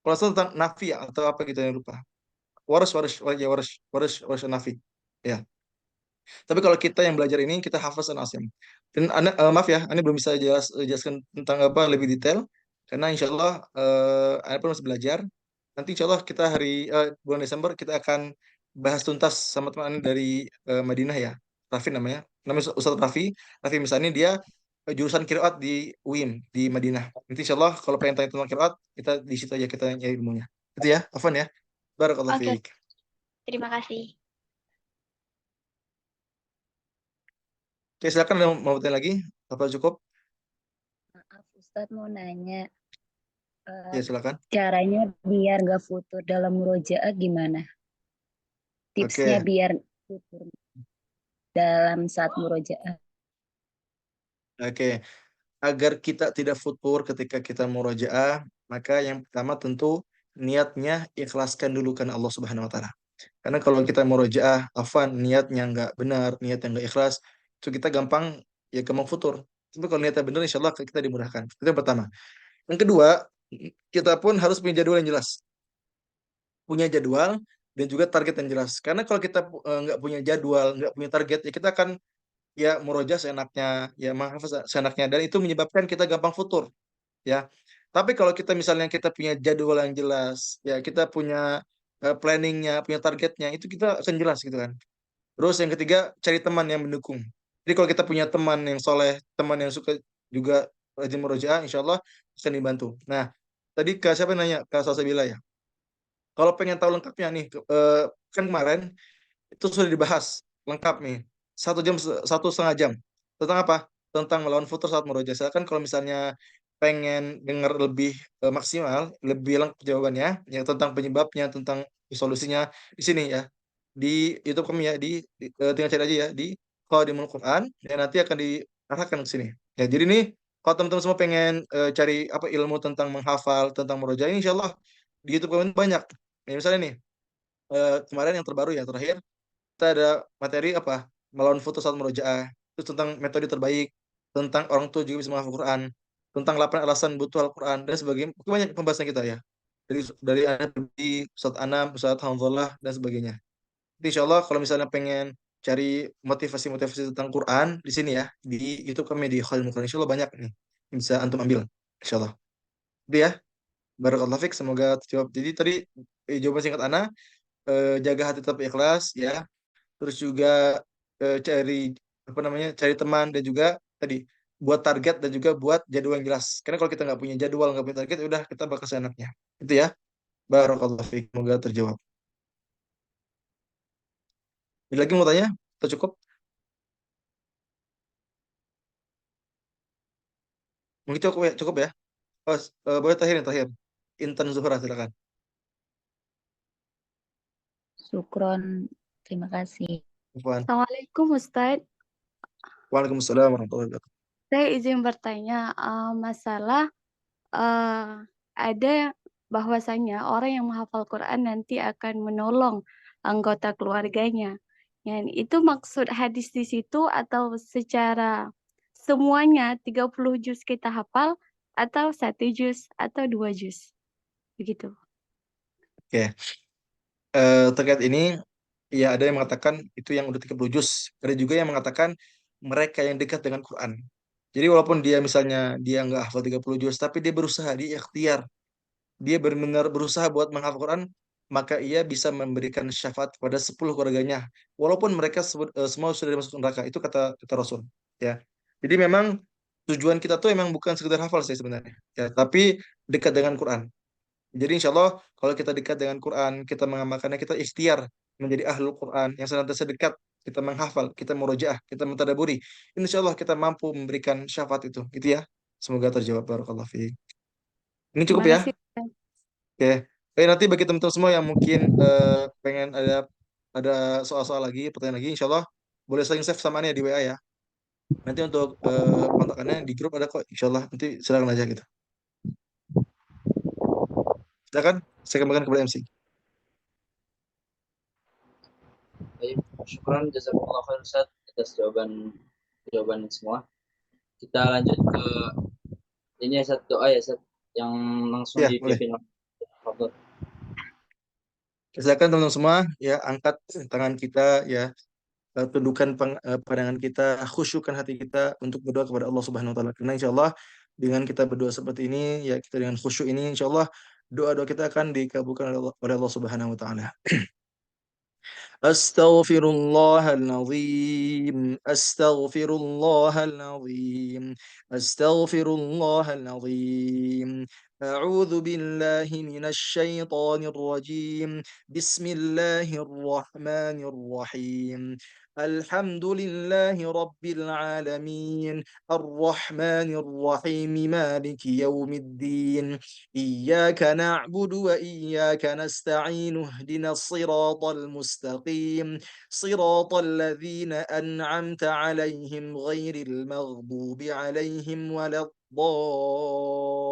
Kalau nggak salah tentang nafi ya, atau apa gitu yang lupa. Waras waras ya waras waras waras nafi. Ya. Tapi kalau kita yang belajar ini kita hafaz dan asim. Dan maaf ya, Anda belum bisa jelaskan tentang apa lebih detail karena insya Allah Anda pun masih belajar. Nanti insya Allah kita bulan Desember kita akan bahas tuntas sama teman Anda dari Madinah ya. Raffi namanya. Namanya Ustadz Raffi. Raffi misalnya dia jurusan qiraat di UIM di Madinah. Nanti insya Allah kalau pengen tanya tentang qiraat kita di situ aja kita nyari ilmunya. Itu ya, Afan ya. Barakallahu Oke, fiik. terima kasih. Oke, silakan ada yang mau bertanya lagi. Apa cukup? Maaf, Ustadz mau nanya, Ya, silakan. caranya biar gak futur dalam murojaah gimana? Tipsnya Oke, biar futur dalam saat murojaah. oke. Agar kita tidak futur ketika kita murojaah, maka yang pertama tentu niatnya ikhlaskan dulu karena Allah Subhanahu wa taala. Karena kalau kita murojaah, afan niatnya nggak benar, niatnya nggak ikhlas, itu kita gampang ya gampang futur. Tapi kalau niatnya benar, insya Allah kita dimudahkan. Itu yang pertama. Yang kedua, kita pun harus punya jadwal yang jelas. Punya jadwal dan juga target yang jelas. Karena kalau kita nggak punya jadwal, nggak punya target, ya kita akan ya murojaah seenaknya, ya menghafaz seenaknya, dan itu menyebabkan kita gampang futur. Ya. Tapi kalau kita misalnya kita punya jadwal yang jelas, ya kita punya planningnya, punya targetnya, itu kita akan jelas gitu kan. Terus yang ketiga, cari teman yang mendukung. Jadi kalau kita punya teman yang soleh, teman yang suka juga rajin murojaah, insya Allah akan dibantu. Nah, tadi Kak siapa yang nanya? Kak Salsabila ya. Kalau pengen tahu lengkapnya nih, kan kemarin itu sudah dibahas lengkap nih. 1 jam, 1,5 jam. Tentang apa? Tentang melawan futur saat murojaah. Silakan kalau misalnya pengen dengar lebih maksimal, lebih lengkap jawabannya, ya tentang penyebabnya, tentang solusinya di sini ya. Di YouTube kami ya, tinggal cari aja ya di Qadimul Quran, dan nanti akan diarahkan ke sini. Ya, jadi nih kalau teman-teman semua pengen cari apa ilmu tentang menghafal, tentang murojaah, insya Allah di YouTube kami banyak. Ya, misalnya nih kemarin yang terbaru ya terakhir kita ada materi apa melawan foto saat murojaah, terus tentang metode terbaik, tentang orang tua juga bisa menghafal Quran, tentang 8 alasan butuh Al-Quran dan sebagainya. Itu banyak pembahasan kita ya, dari Ana pribadi, Ustadz Anam, Ustadz Hamzullah dan sebagainya. Jadi insya Allah kalau misalnya pengen cari motivasi-motivasi tentang Quran di sini ya, di YouTube kami di Khalil Quran, insya Allah banyak nih yang bisa antum ambil, insya Allah. Itu ya, Barakallahu Fik, semoga terjawab. Jadi tadi jawaban singkat Ana, jaga hati tetap ikhlas ya, terus juga cari apa namanya cari teman, dan juga tadi buat target dan juga buat jadwal yang jelas, karena kalau kita nggak punya jadwal, nggak punya target, ya udah kita bakal seenaknya itu ya. Barakallahu fiik, semoga terjawab. Ada lagi mau tanya atau cukup? Mungkin cukup ya. Oh, boleh terakhir yang terakhir, Intan Zuhra silakan. Syukron. Terima kasih. Afwan. Assalamualaikum Ustadz. Waalaikumsalam warahmatullahi wabarakatuh. Saya izin bertanya masalah ada bahwasanya orang yang menghafal Quran nanti akan menolong anggota keluarganya. Yang itu maksud hadis di situ atau secara semuanya 30 juz kita hafal atau 1 juz atau 2 juz. Begitu. Oke. Terkait ini, ya ada yang mengatakan itu yang udah 30 juz. Ada juga yang mengatakan mereka yang dekat dengan Quran. Jadi walaupun dia misalnya dia nggak hafal 30 juz, tapi dia berusaha, dia ikhtiar. Dia benar-benar berusaha buat menghafal Quran, maka ia bisa memberikan syafaat kepada 10 keluarganya. Walaupun mereka semua sudah dimasuk neraka. Itu kata Rasul. Ya. Jadi memang tujuan kita tuh emang bukan sekedar hafal sih sebenarnya. Ya, tapi dekat dengan Quran. Jadi insya Allah kalau kita dekat dengan Quran, kita mengamalkannya, kita ikhtiar menjadi ahlul Quran yang senantiasa dekat, kita menghafal, kita murojaah, kita mentadaburi. Insya Allah kita mampu memberikan syafaat itu. Gitu ya. Semoga terjawab. Barakallahu fiik. Ini cukup Terima ya. kasih, Ustadz. Oke. Nanti bagi teman-teman semua yang mungkin pengen ada soal-soal lagi, pertanyaan lagi, insya Allah boleh saling save samaan ya di WA ya. Nanti untuk kontakannya di grup ada kok, insya Allah nanti silakan aja gitu. Silakan, saya kembalikan kepada MC. Baik, syukran jazakumullah khair Ustaz atas jawaban semua. Kita lanjut ke ini Ustaz, doa ya Ustaz yang langsung Ya, boleh. dipimpin oleh Fadl. Silakan teman-teman semua ya, angkat tangan kita ya, tundukkan pandangan kita, khusyukkan hati kita untuk berdoa kepada Allah Subhanahu wa taala. Karena insya Allah dengan kita berdoa seperti ini ya, kita dengan khusyuk ini insya Allah doa-doa kita akan dikabulkan oleh Allah Subhanahu wa taala. أستغفر الله العظيم أستغفر الله العظيم أستغفر الله العظيم أعوذ بالله من الشيطان الرجيم بسم الله الرحمن الرحيم الحمد لله رب العالمين الرحمن الرحيم مالك يوم الدين إياك نعبد وإياك نستعين اهدنا الصراط المستقيم صراط الذين أنعمت عليهم غير المغضوب عليهم ولا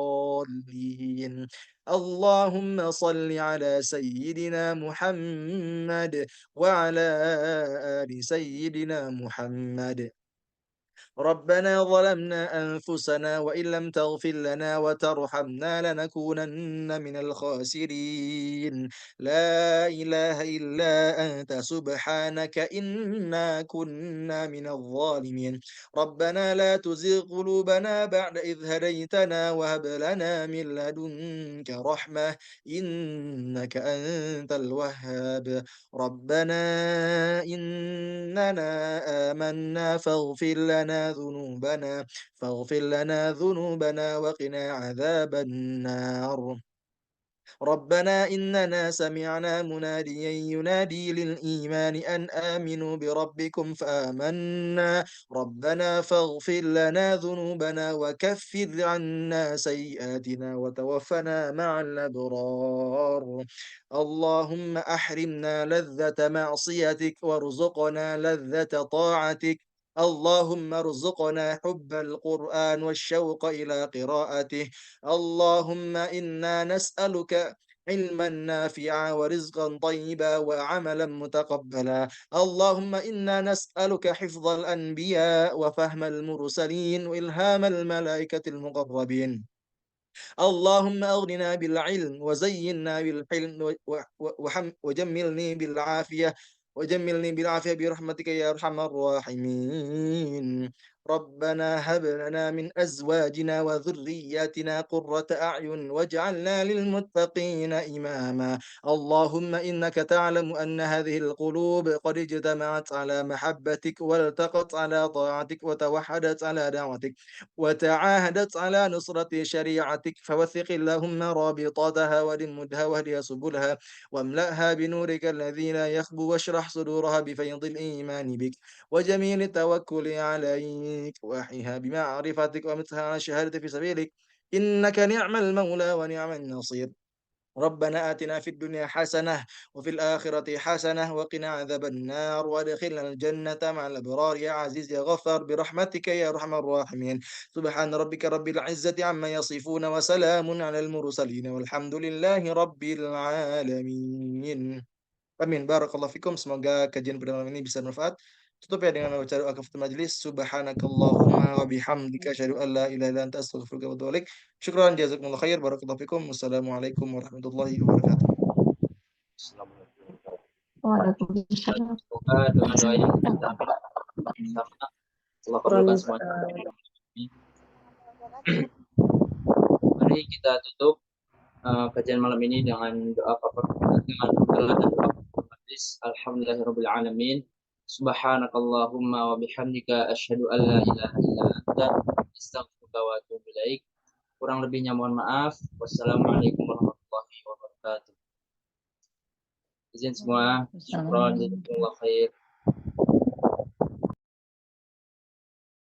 الضالين اللهم صل على سيدنا محمد وعلى آل سيدنا محمد ربنا ظلمنا أنفسنا وإن لم تغفر لنا وترحمنا لنكونن من الخاسرين لا إله إلا أنت سبحانك إنا كنا من الظالمين ربنا لا تزغ قلوبنا بعد إذ هديتنا وهب لنا من لدنك رحمة إنك أنت الوهاب ربنا إننا آمنا فاغفر لنا ذنوبنا وقنا عذاب النار ربنا إننا سمعنا مناديا ينادي للإيمان أن آمنوا بربكم فآمنا ربنا فاغفر لنا ذنوبنا وكفر عنا سيئاتنا وتوفنا مع الأبرار اللهم أحرمنا لذة معصيتك وارزقنا لذة طاعتك اللهم ارزقنا حب القرآن والشوق إلى قراءته اللهم إنا نسألك علما نافعا ورزقا طيبا وعملا متقبلا اللهم إنا نسألك حفظ الأنبياء وفهم المرسلين وإلهام الملائكة المقربين اللهم أغننا بالعلم وزينا بالحلم وجملني بالعافية برحمتك يا أرحم الراحمين ربنا هب لنا من أزواجنا وذرياتنا قرة أعين واجعلنا للمتقين إماما اللهم إنك تعلم أن هذه القلوب قد اجتمعت على محبتك والتقت على طاعتك وتوحدت على دعوتك وتعاهدت على نصرة شريعتك فوثق اللهم رابطتها ودمدها واهدها سبلها واملأها بنورك الذي لا يخبو واشرح صدورها بفيض الإيمان بك وجميل التوكل عليك واحيها بمعرفتك وامتها على الشهادة في سبيلك إنك نعم المولى ونعم النصير ربنا آتنا في الدنيا حسنة وفي الآخرة حسنة وقنا عذاب النار وادخلنا الجنة مع الأبرار يا عزيز يا غفار برحمتك يا أرحم الراحمين. سبحان ربك رب العزة عما يصفون وسلام على المرسلين والحمد لله رب العالمين. Amin. Barakallahu fikum. Semoga kajian pada malam ini bisa bermanfaat. Tutup ya dengan membaca doa kafatul majlis. Subhanakallahumma wa bihamdika asyhadu an la ilaha illa anta astaghfiruka wa atubu ilaik. Syukran jazakumullah khair. Barakallahu fikum. Wassalamualaikum warahmatullahi wabarakatuh. Assalamualaikum. Waalaikumsalam. Semoga dengan doa yang kita bersama Allah kabulkan semuanya. Mari kita tutup kajian malam ini dengan doa dengan doa majlis. Alhamdulillahirabbil alamin. Subhanakallahumma wa bihamdika asyhadu an la ilaha illa anta astaghfiruka wa atubu ilaik. Kurang lebihnya mohon maaf. Wassalamualaikum warahmatullahi wabarakatuh. Izin semua. Syukran jazakumullah khair.